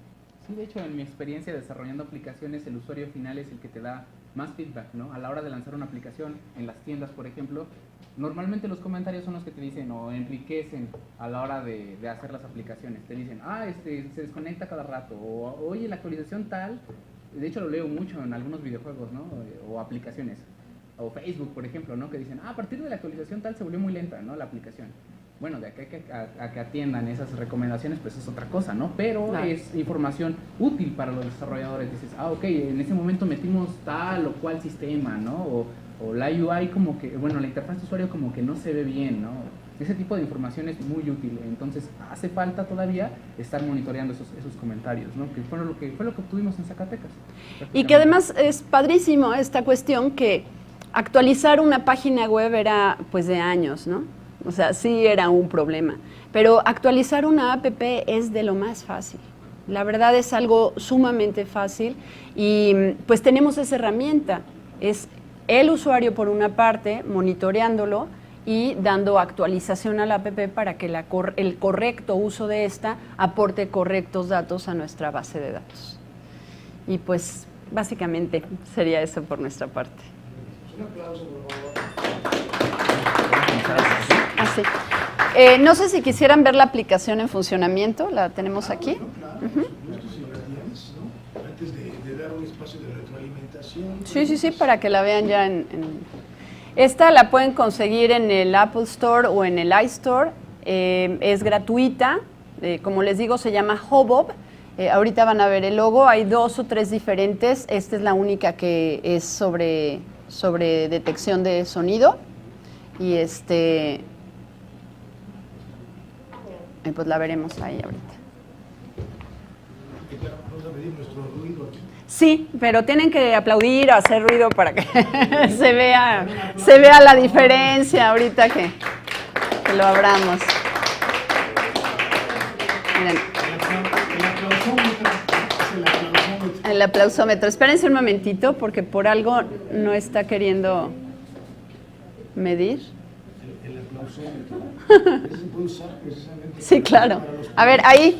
Sí, de hecho, en mi experiencia desarrollando aplicaciones, el usuario final es el que te da más feedback, ¿no? A la hora de lanzar una aplicación en las tiendas, por ejemplo, normalmente los comentarios son los que te dicen o enriquecen a la hora de hacer las aplicaciones. Te dicen, se desconecta cada rato, o oye, la actualización tal, de hecho lo leo mucho en algunos videojuegos, ¿no? O aplicaciones, o Facebook, por ejemplo, ¿no? Que dicen, a partir de la actualización tal se volvió muy lenta, ¿no? La aplicación. Bueno, de acá a que atiendan esas recomendaciones, pues es otra cosa, ¿no? Pero claro, es información útil para los desarrolladores. Dices, ok, en ese momento metimos tal o cual sistema, ¿no? O la UI como que, bueno, la interfaz de usuario como que no se ve bien, ¿no? Ese tipo de información es muy útil. Entonces, hace falta todavía estar monitoreando esos comentarios, ¿no? Que fue lo que obtuvimos en Zacatecas. Y que además es padrísimo esta cuestión que actualizar una página web era, pues, de años, ¿no? O sea, sí era un problema, pero actualizar una app es de lo más fácil. La verdad es algo sumamente fácil y pues tenemos esa herramienta. Es el usuario por una parte monitoreándolo y dando actualización a la app para que el correcto uso de esta aporte correctos datos a nuestra base de datos. Y pues básicamente sería eso por nuestra parte. Un aplauso, por favor. Así. No sé si quisieran ver la aplicación en funcionamiento, la tenemos aquí. Bueno, claro, por supuesto, señora Díaz, ¿no? Antes de dar un espacio de retroalimentación. Sí, para que la vean ya Esta la pueden conseguir en el Apple Store o en el iStore, es gratuita, como les digo se llama Hubhub, ahorita van a ver el logo, hay 2 o 3 diferentes, esta es la única que es sobre detección de sonido y pues la veremos ahí ahorita. Vamos a medir nuestro ruido aquí. Sí, pero tienen que aplaudir o hacer ruido para que se vea la diferencia ahorita que lo abramos. Miren. El aplausómetro. Espérense un momentito porque por algo no está queriendo medir. El aplausómetro. Ese se puede usar precisamente. Sí, claro. A ver, ahí.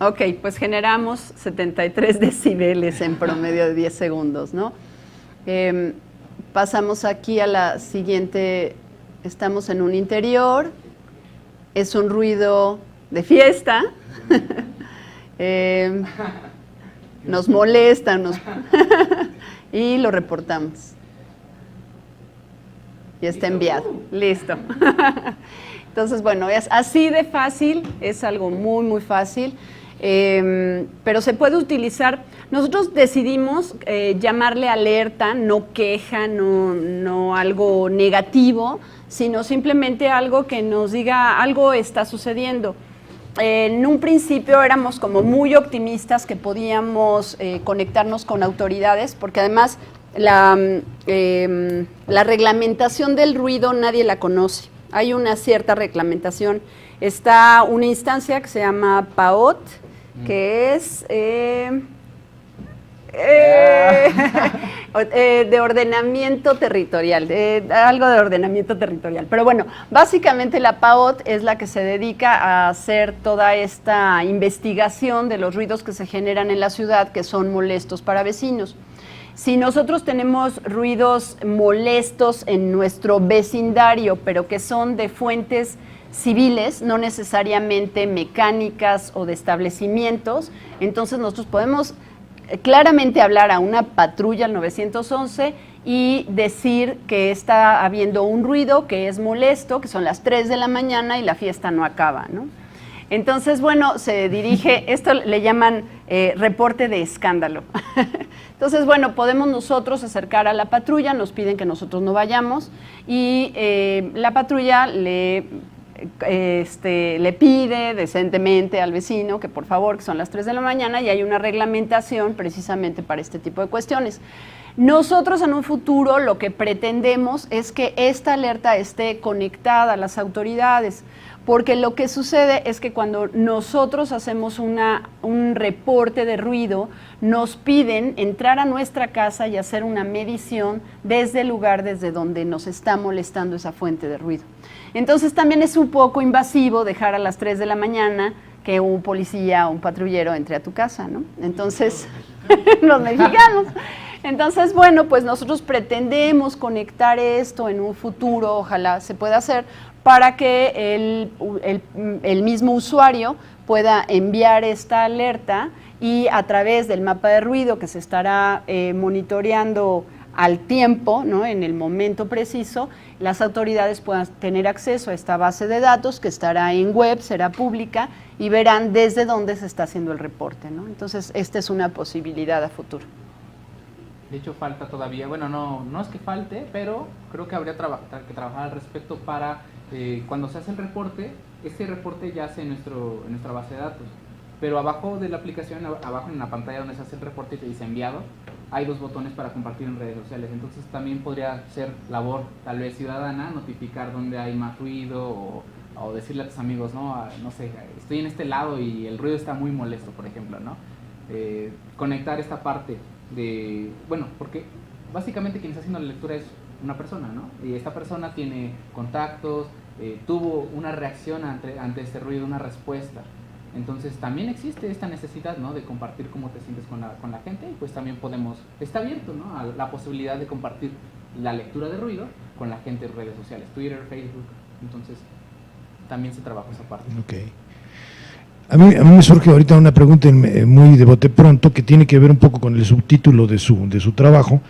Ok, pues generamos 73 decibeles en promedio de 10 segundos, ¿no? pasamos aquí a la siguiente, estamos en un interior, es un ruido de fiesta, nos molesta, y lo reportamos. Y está enviado, listo. Entonces, bueno, es así de fácil, es algo muy, muy fácil, pero se puede utilizar. Nosotros decidimos llamarle alerta, no queja, no algo negativo, sino simplemente algo que nos diga algo está sucediendo. En un principio éramos como muy optimistas que podíamos conectarnos con autoridades, porque además la reglamentación del ruido nadie la conoce. Hay una cierta reglamentación. Está una instancia que se llama PAOT, que es de ordenamiento territorial, algo de ordenamiento territorial. Pero bueno, básicamente la PAOT es la que se dedica a hacer toda esta investigación de los ruidos que se generan en la ciudad, que son molestos para vecinos. Si nosotros tenemos ruidos molestos en nuestro vecindario, pero que son de fuentes civiles, no necesariamente mecánicas o de establecimientos, entonces nosotros podemos claramente hablar a una patrulla al 911 y decir que está habiendo un ruido que es molesto, que son las 3 de la mañana y la fiesta no acaba, ¿no? Entonces, bueno, se dirige, esto le llaman reporte de escándalo. Entonces, bueno, podemos nosotros acercar a la patrulla, nos piden que nosotros no vayamos y la patrulla le pide decentemente al vecino que por favor, que son las 3 de la mañana y hay una reglamentación precisamente para este tipo de cuestiones. Nosotros en un futuro lo que pretendemos es que esta alerta esté conectada a las autoridades, porque lo que sucede es que cuando nosotros hacemos un reporte de ruido, nos piden entrar a nuestra casa y hacer una medición desde el lugar desde donde nos está molestando esa fuente de ruido. Entonces también es un poco invasivo dejar a las 3 de la mañana que un policía o un patrullero entre a tu casa, ¿no? Entonces, los mexicanos. Entonces, bueno, pues nosotros pretendemos conectar esto en un futuro, ojalá se pueda hacer, para que el mismo usuario pueda enviar esta alerta y a través del mapa de ruido que se estará monitoreando al tiempo, ¿no? En el momento preciso, las autoridades puedan tener acceso a esta base de datos que estará en web, será pública y verán desde dónde se está haciendo el reporte, ¿no? Entonces, esta es una posibilidad a futuro. De hecho, falta todavía, bueno, no es que falte, pero creo que habría que trabajar al respecto para cuando se hace el reporte, este reporte ya hace en nuestra base de datos, pero abajo de la aplicación, abajo en la pantalla donde se hace el reporte y te dice enviado, hay 2 botones para compartir en redes sociales. Entonces también podría ser labor tal vez ciudadana notificar dónde hay más ruido o decirle a tus amigos, no sé, estoy en este lado y el ruido está muy molesto, por ejemplo, ¿no? Conectar esta parte de, bueno, porque básicamente quien está haciendo la lectura es una persona, ¿no? Y esta persona tiene contactos, tuvo una reacción ante este ruido, una respuesta. Entonces también existe esta necesidad, ¿no? De compartir cómo te sientes con la gente y pues también está abierto, ¿no? A la posibilidad de compartir la lectura de ruido con la gente en redes sociales, Twitter, Facebook. Entonces también se trabaja esa parte. Okay. A mí me surge ahorita una pregunta muy de bote pronto que tiene que ver un poco con el subtítulo de su trabajo,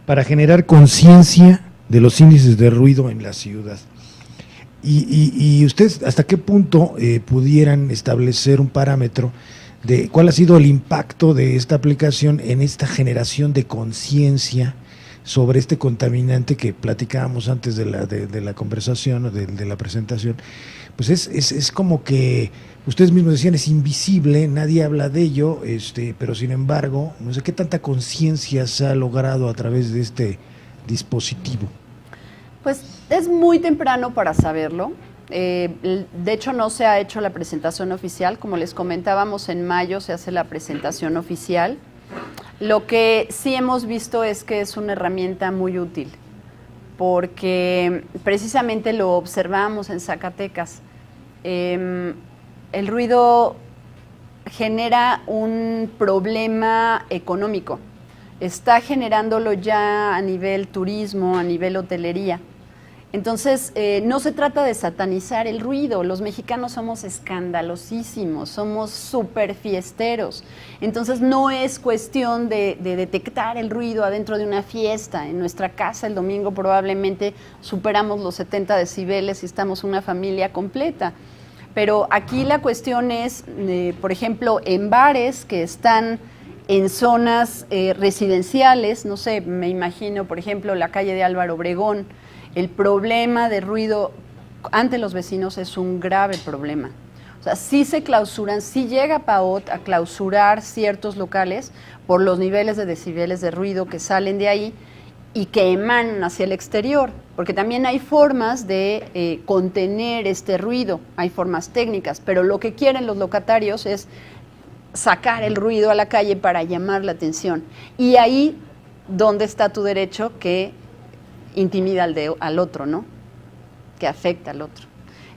para generar conciencia de los índices de ruido en la ciudad. Y ustedes, ¿hasta qué punto pudieran establecer un parámetro de cuál ha sido el impacto de esta aplicación en esta generación de conciencia sobre este contaminante que platicábamos antes de la conversación o de la presentación? Pues es como que ustedes mismos decían, es invisible, nadie habla de ello, pero sin embargo, no sé qué tanta conciencia se ha logrado a través de este dispositivo. Pues es muy temprano para saberlo. De hecho, no se ha hecho la presentación oficial. Como les comentábamos, en mayo se hace la presentación oficial. Lo que sí hemos visto es que es una herramienta muy útil, porque precisamente lo observamos en Zacatecas. El ruido genera un problema económico. está generándolo ya a nivel turismo, a nivel hotelería. Entonces, no se trata de satanizar el ruido, los mexicanos somos escandalosísimos, somos súper fiesteros, entonces no es cuestión de detectar el ruido adentro de una fiesta. En nuestra casa el domingo probablemente superamos los 70 decibeles y estamos una familia completa, pero aquí la cuestión es, por ejemplo, en bares que están en zonas residenciales, no sé, me imagino, por ejemplo, la calle de Álvaro Obregón. El problema de ruido ante los vecinos es un grave problema. O sea, sí se clausuran, sí llega PAOT a clausurar ciertos locales por los niveles de decibeles de ruido que salen de ahí y que emanan hacia el exterior, porque también hay formas de contener este ruido, hay formas técnicas, pero lo que quieren los locatarios es sacar el ruido a la calle para llamar la atención. Y ahí, ¿dónde está tu derecho que intimida al otro, ¿no? Que afecta al otro.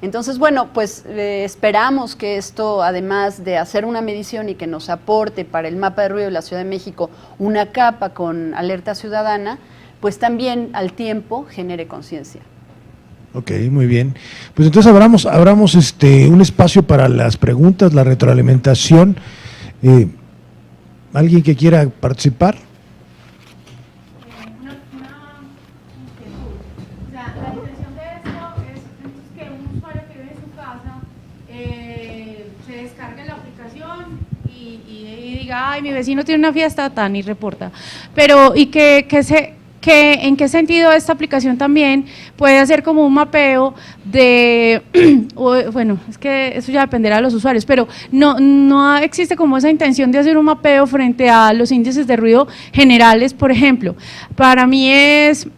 Entonces, bueno, pues esperamos que esto, además de hacer una medición y que nos aporte para el mapa de ruido de la Ciudad de México una capa con alerta ciudadana, pues también al tiempo genere conciencia. Ok, muy bien. Pues entonces abramos un espacio para las preguntas, la retroalimentación. ¿Alguien que quiera participar? Ay, mi vecino tiene una fiesta, tan y reporta. Pero, ¿y en qué sentido esta aplicación también puede hacer como un mapeo de, bueno, es que eso ya dependerá de los usuarios, pero no existe como esa intención de hacer un mapeo frente a los índices de ruido generales, por ejemplo? Para mí es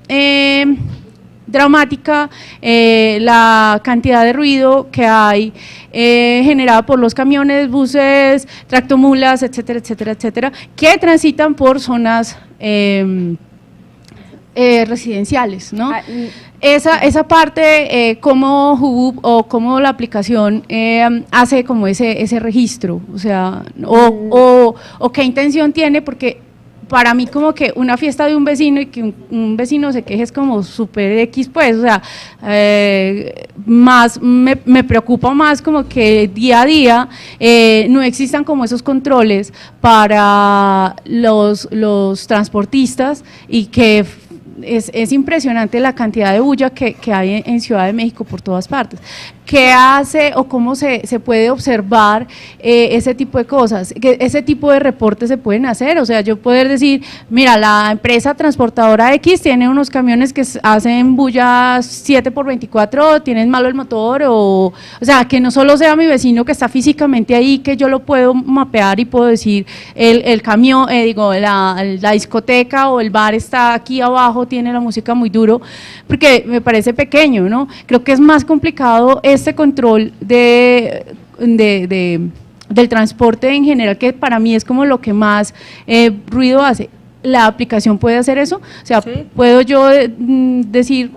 dramática la cantidad de ruido que hay generada por los camiones, buses, tractomulas, etcétera, etcétera, etcétera, que transitan por zonas residenciales, ¿no? Esa parte, cómo Hubub o cómo la aplicación hace como ese registro, o sea, o qué intención tiene, porque para mí como que una fiesta de un vecino y que un vecino se queje es como súper X, pues, o sea, más me preocupa más como que día a día no existan como esos controles para los transportistas y que es impresionante la cantidad de bulla que hay en Ciudad de México por todas partes. ¿Qué hace o cómo se puede observar ese tipo de cosas? ¿Ese tipo de reportes se pueden hacer? O sea, yo poder decir, mira, la empresa transportadora X tiene unos camiones que hacen bulla 7x24, tienen malo el motor, o sea, que no solo sea mi vecino que está físicamente ahí, que yo lo puedo mapear y puedo decir, el camión, la discoteca o el bar está aquí abajo, tiene la música muy duro, porque me parece pequeño, ¿no? Creo que es más complicado este control del transporte en general, que para mí es como lo que más ruido hace. ¿La aplicación puede hacer eso? O sea, sí. ¿Puedo yo decir,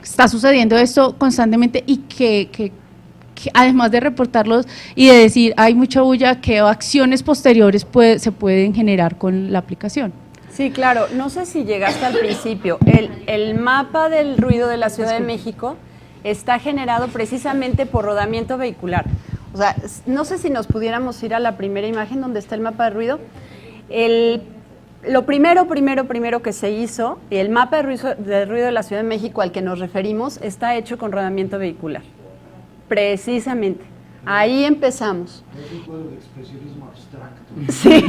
está sucediendo esto constantemente y que además de reportarlos y de decir, hay mucha bulla, qué acciones posteriores se pueden generar con la aplicación? Sí, claro. No sé si llegaste al principio. El mapa del ruido de la Ciudad de México está generado precisamente por rodamiento vehicular. O sea, no sé si nos pudiéramos ir a la primera imagen donde está el mapa de ruido. Lo primero que se hizo, el mapa de ruido de la Ciudad de México al que nos referimos, está hecho con rodamiento vehicular. Precisamente. Ahí empezamos. Es un juego de expresionismo abstracto. Sí,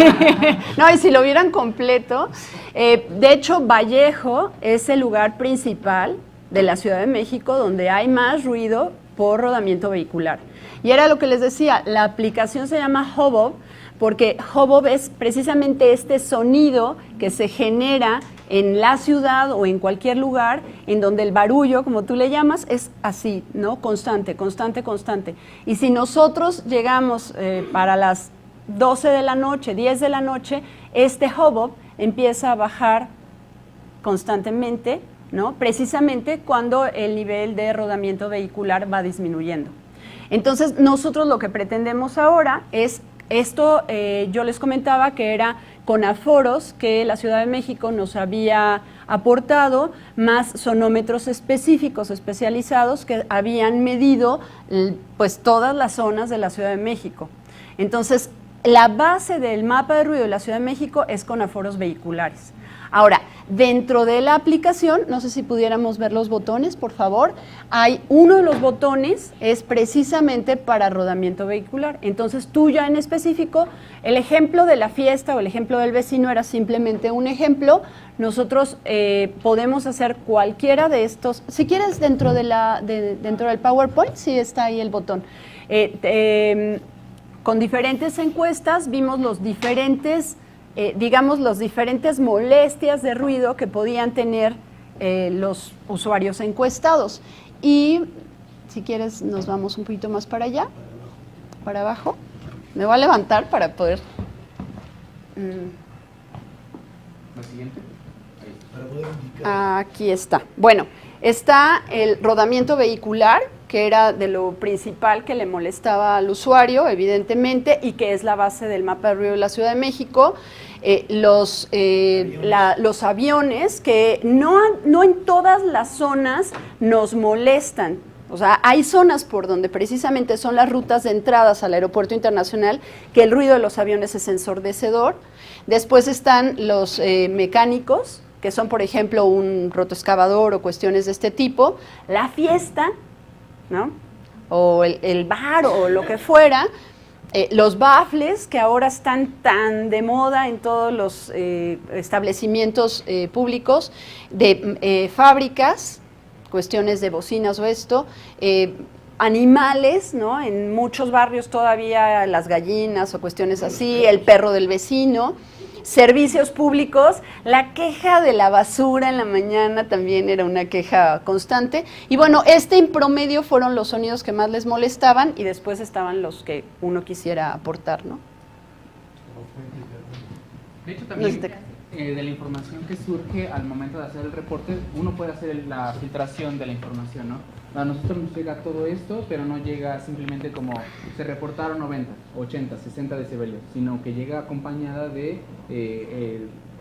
no, y si lo vieran completo, de hecho Vallejo es el lugar principal de la Ciudad de México donde hay más ruido por rodamiento vehicular. Y era lo que les decía, la aplicación se llama Hubub, porque Hubub es precisamente este sonido que se genera en la ciudad o en cualquier lugar en donde el barullo, como tú le llamas, es así, ¿no? Constante, constante, constante. Y si nosotros llegamos para las 12 de la noche, 10 de la noche, este Hubub empieza a bajar constantemente, ¿no? Precisamente cuando el nivel de rodamiento vehicular va disminuyendo. Entonces, nosotros lo que pretendemos ahora es Esto yo les comentaba que era con aforos que la Ciudad de México nos había aportado, más sonómetros específicos, especializados, que habían medido pues todas las zonas de la Ciudad de México. Entonces, la base del mapa de ruido de la Ciudad de México es con aforos vehiculares. Ahora, dentro de la aplicación, no sé si pudiéramos ver los botones, por favor, hay uno de los botones, es precisamente para rodamiento vehicular. Entonces, tú ya en específico, el ejemplo de la fiesta o el ejemplo del vecino era simplemente un ejemplo. Nosotros podemos hacer cualquiera de estos, si quieres dentro del PowerPoint, sí está ahí el botón. Con diferentes encuestas vimos los diferentes digamos, las diferentes molestias de ruido que podían tener los usuarios encuestados. Y si quieres nos vamos un poquito más para allá, para abajo. Me voy a levantar para poder... La siguiente. Aquí está. Bueno, está el rodamiento vehicular, que era de lo principal que le molestaba al usuario, evidentemente, y que es la base del mapa de ruido de la Ciudad de México. Los aviones, que no en todas las zonas nos molestan. O sea, hay zonas por donde precisamente son las rutas de entradas al aeropuerto internacional que el ruido de los aviones es ensordecedor. Después están los mecánicos, que son, por ejemplo, un rotoexcavador o cuestiones de este tipo. La fiesta, ¿no? O el bar o lo que fuera. Los baffles, que ahora están tan de moda en todos los establecimientos públicos, de fábricas, cuestiones de bocinas o esto, animales, ¿no? En muchos barrios todavía las gallinas o cuestiones así, el perro del vecino. Servicios públicos, la queja de la basura en la mañana también era una queja constante. Y bueno, en promedio fueron los sonidos que más les molestaban y después estaban los que uno quisiera aportar, ¿no? De hecho, también de la información que surge al momento de hacer el reporte, uno puede hacer la filtración de la información, ¿no? A nosotros nos llega todo esto, pero no llega simplemente como se reportaron 90, 80, 60 decibelios, sino que llega acompañada de,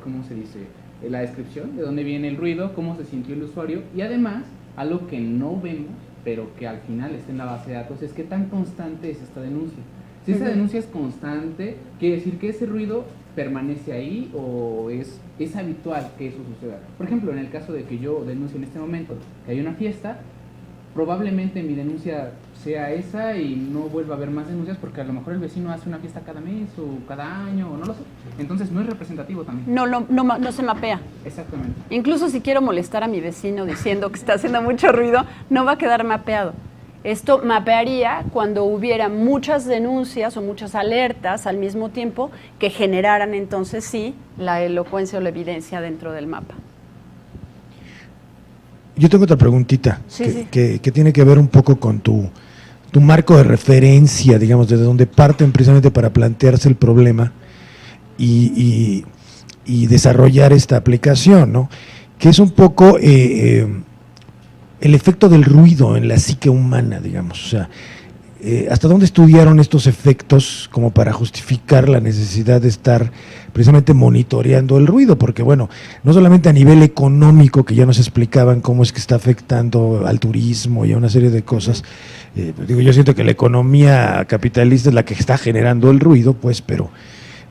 ¿cómo se dice? La descripción de dónde viene el ruido, cómo se sintió el usuario, y además, algo que no vemos, pero que al final está en la base de datos, es qué tan constante es esta denuncia. Si esa denuncia es constante, quiere decir que ese ruido permanece ahí o es habitual que eso suceda. Por ejemplo, en el caso de que yo denuncie en este momento que hay una fiesta, probablemente mi denuncia sea esa y no vuelva a haber más denuncias porque a lo mejor el vecino hace una fiesta cada mes o cada año o no lo sé. Entonces no es representativo también. No se mapea. Exactamente. Incluso si quiero molestar a mi vecino diciendo que está haciendo mucho ruido, no va a quedar mapeado. Esto mapearía cuando hubiera muchas denuncias o muchas alertas al mismo tiempo que generaran entonces sí la elocuencia o la evidencia dentro del mapa. Yo tengo otra preguntita Sí. Que tiene que ver un poco con tu marco de referencia, digamos, desde donde parten precisamente para plantearse el problema y desarrollar esta aplicación, ¿no? Que es un poco el efecto del ruido en la psique humana, digamos. O sea, ¿hasta dónde estudiaron estos efectos como para justificar la necesidad de estar precisamente monitoreando el ruido? Porque bueno, no solamente a nivel económico, que ya nos explicaban cómo es que está afectando al turismo y a una serie de cosas, yo siento que la economía capitalista es la que está generando el ruido, pues, pero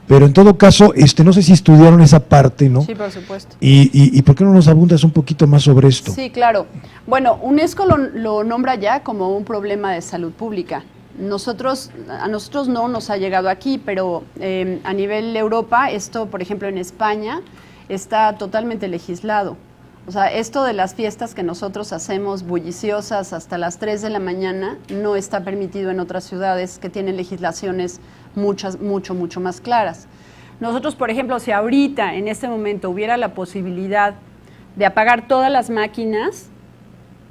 en todo caso, no sé si estudiaron esa parte, ¿no? Sí, por supuesto. ¿Y por qué no nos abundas un poquito más sobre esto? Sí, claro. Bueno, UNESCO lo nombra ya como un problema de salud pública. A nosotros no nos ha llegado aquí, pero a nivel Europa, esto, por ejemplo, en España, está totalmente legislado. O sea, esto de las fiestas que nosotros hacemos bulliciosas hasta las 3 de la mañana no está permitido en otras ciudades que tienen legislaciones mucho más claras. Nosotros, por ejemplo, si ahorita, en este momento, hubiera la posibilidad de apagar todas las máquinas,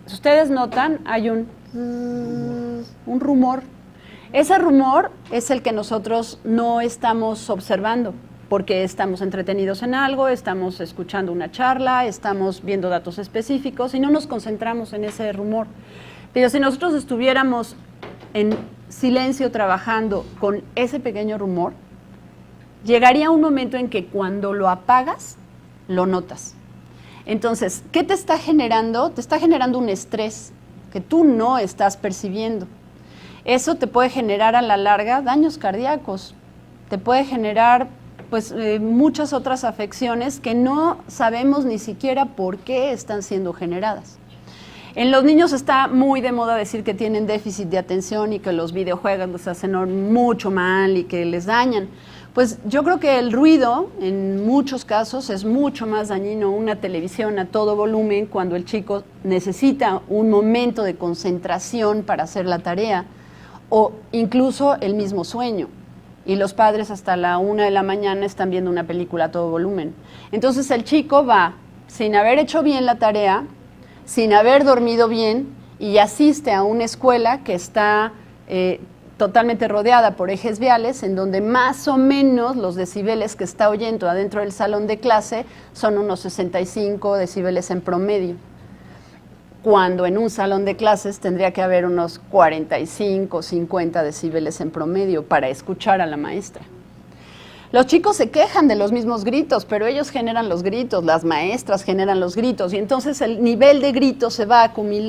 si ustedes notan, hay un rumor. Ese rumor es el que nosotros no estamos observando, porque estamos entretenidos en algo, estamos escuchando una charla, estamos viendo datos específicos y no nos concentramos en ese rumor. Pero si nosotros estuviéramos en silencio trabajando con ese pequeño rumor, llegaría un momento en que cuando lo apagas, lo notas. Entonces, ¿qué te está generando? Te está generando un estrés que tú no estás percibiendo. Eso te puede generar a la larga daños cardíacos, te puede generar pues muchas otras afecciones que no sabemos ni siquiera por qué están siendo generadas. En los niños está muy de moda decir que tienen déficit de atención y que los videojuegos les hacen mucho mal y que les dañan. Pues yo creo que el ruido, en muchos casos, es mucho más dañino. Una televisión a todo volumen, cuando el chico necesita un momento de concentración para hacer la tarea, o incluso el mismo sueño. Y los padres hasta la 1 de la mañana están viendo una película a todo volumen. Entonces el chico va sin haber hecho bien la tarea, sin haber dormido bien, y asiste a una escuela que está totalmente rodeada por ejes viales, en donde más o menos los decibeles que está oyendo adentro del salón de clase son unos 65 decibeles en promedio, cuando en un salón de clases tendría que haber unos 45, 50 decibeles en promedio para escuchar a la maestra. Los chicos se quejan de los mismos gritos, pero ellos generan los gritos, las maestras generan los gritos, y entonces el nivel de gritos se va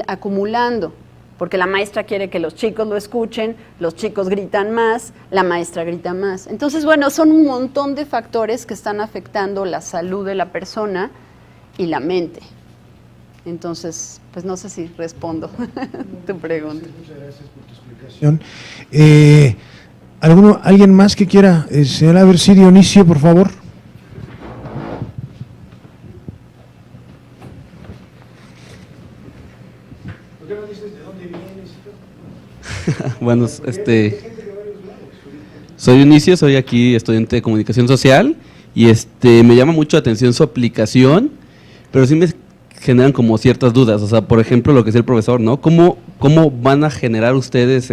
acumulando, porque la maestra quiere que los chicos lo escuchen, los chicos gritan más, la maestra grita más. Entonces, bueno, son un montón de factores que están afectando la salud de la persona y la mente. Entonces, pues no sé si respondo tu pregunta. Sí, muchas gracias por tu explicación. ¿Alguien más que quiera? Señora, a ver si Dionisio, por favor. ¿Por qué no dices de dónde vienes? Bueno, soy Dionisio, soy aquí estudiante de comunicación social y me llama mucho la atención su aplicación, pero sí me generan como ciertas dudas. O sea, por ejemplo, lo que decía el profesor, ¿no? ¿Cómo van a generar ustedes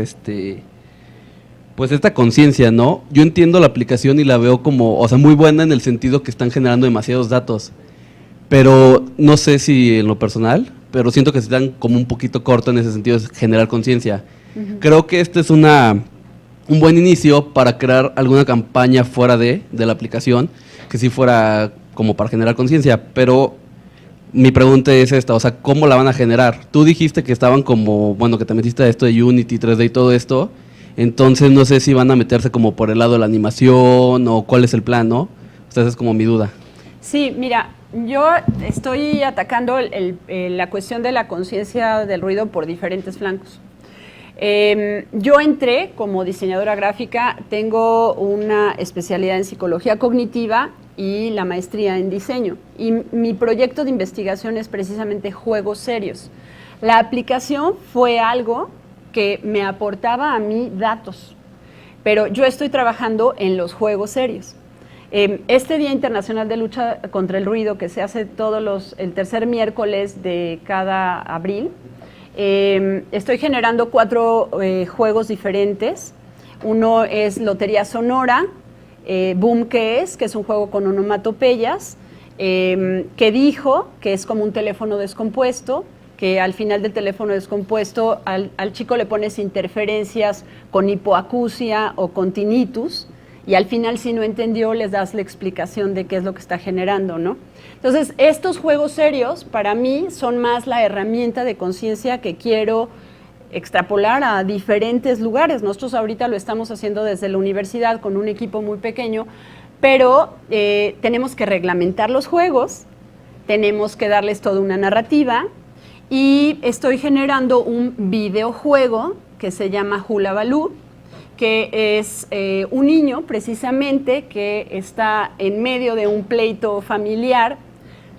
pues esta conciencia, ¿no? Yo entiendo la aplicación y la veo como, o sea, muy buena en el sentido que están generando demasiados datos, pero no sé si en lo personal, pero siento que se están como un poquito corto en ese sentido de generar conciencia. Creo que este es un buen inicio para crear alguna campaña fuera de la aplicación, que sí fuera como para generar conciencia, pero mi pregunta es esta, o sea, ¿cómo la van a generar? Tú dijiste que estaban como, bueno, que te metiste a esto de Unity, 3D y todo esto, entonces no sé si van a meterse como por el lado de la animación o cuál es el plan, ¿no? O sea, esa es como mi duda. Sí, mira, yo estoy atacando la cuestión de la conciencia del ruido por diferentes flancos. Yo entré como diseñadora gráfica, tengo una especialidad en psicología cognitiva y la maestría en diseño. Y mi proyecto de investigación es precisamente juegos serios. La aplicación fue algo que me aportaba a mí datos, pero yo estoy trabajando en los juegos serios. Este Día Internacional de Lucha contra el Ruido, que se hace el tercer miércoles de cada abril, estoy generando 4 juegos diferentes. Uno es Lotería Sonora, Boom, que es un juego con onomatopeyas, que dijo que es como un teléfono descompuesto, que al final del teléfono descompuesto al chico le pones interferencias con hipoacusia o con tinnitus, y al final, si no entendió, les das la explicación de qué es lo que está generando, ¿no? Entonces, estos juegos serios para mí son más la herramienta de conciencia que quiero extrapolar a diferentes lugares. Nosotros ahorita lo estamos haciendo desde la universidad con un equipo muy pequeño, pero tenemos que reglamentar los juegos, tenemos que darles toda una narrativa, y estoy generando un videojuego que se llama Hula Baloo, que es un niño precisamente que está en medio de un pleito familiar,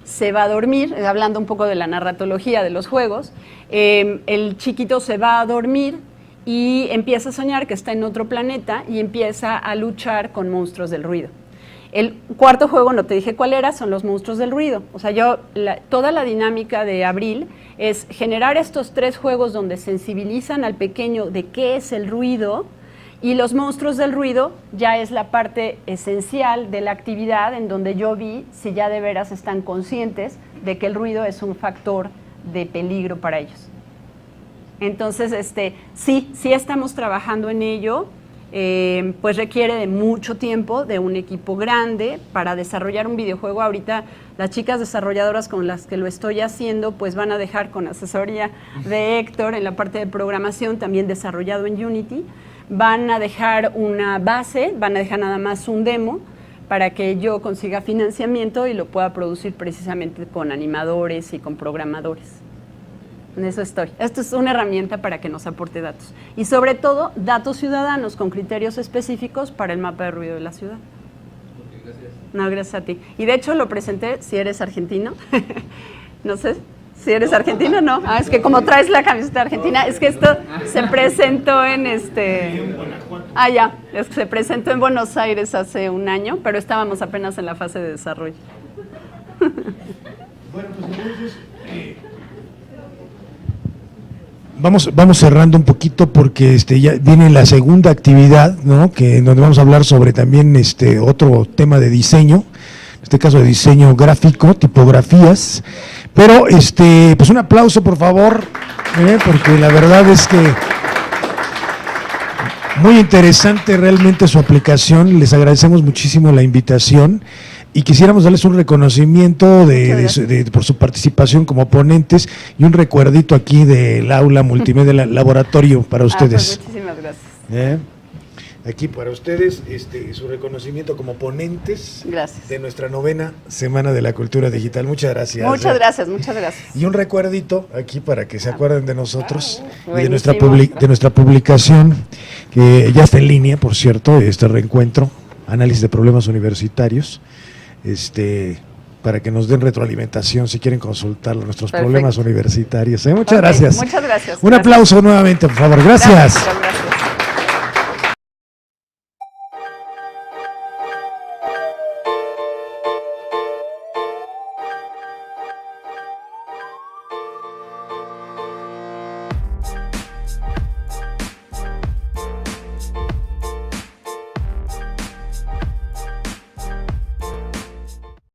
se va a dormir, hablando un poco de la narratología de los juegos, el chiquito se va a dormir y empieza a soñar que está en otro planeta y empieza a luchar con monstruos del ruido. El cuarto juego, no te dije cuál era, son los monstruos del ruido. O sea, toda la dinámica de abril es generar estos 3 juegos donde sensibilizan al pequeño de qué es el ruido, y los monstruos del ruido ya es la parte esencial de la actividad, en donde yo vi si ya de veras están conscientes de que el ruido es un factor de peligro para ellos. Entonces, sí estamos trabajando en ello. Pues requiere de mucho tiempo, de un equipo grande para desarrollar un videojuego. Ahorita las chicas desarrolladoras con las que lo estoy haciendo pues van a dejar con asesoría de Héctor en la parte de programación, también desarrollado en Unity, van a dejar una base, van a dejar nada más un demo para que yo consiga financiamiento y lo pueda producir precisamente con animadores y con programadores. En eso estoy. Esto es una herramienta para que nos aporte datos. Y sobre todo, datos ciudadanos con criterios específicos para el mapa de ruido de la ciudad. Ok, gracias. No, gracias a ti. Y de hecho lo presenté, si eres argentino, no sé, si eres argentino, no. Ah, es que como traes la camiseta argentina, es que esto se presentó en Ah, ya, es que se presentó en Buenos Aires hace un año, pero estábamos apenas en la fase de desarrollo. Bueno, pues entonces... Vamos cerrando un poquito porque ya viene la segunda actividad, ¿no? Que donde vamos a hablar sobre también otro tema de diseño, en este caso de diseño gráfico, tipografías. Pero pues un aplauso por favor, porque la verdad es que muy interesante realmente su aplicación. Les agradecemos muchísimo la invitación. Y quisiéramos darles un reconocimiento por su participación como ponentes y un recuerdito aquí del aula multimedia laboratorio para ustedes. Pues muchísimas gracias. Aquí para ustedes su reconocimiento como ponentes Gracias. de nuestra 9ª Semana de la Cultura Digital. Muchas gracias. Muchas gracias. Y un recuerdito aquí para que se acuerden de nosotros y de Buenísimo. de nuestra publicación, que ya está en línea, por cierto, este reencuentro, análisis de problemas universitarios. Para que nos den retroalimentación si quieren consultar nuestros Perfecto. problemas universitarios. Muchas Ok, gracias. Muchas gracias. Un aplauso nuevamente, por favor. Gracias. Gracias.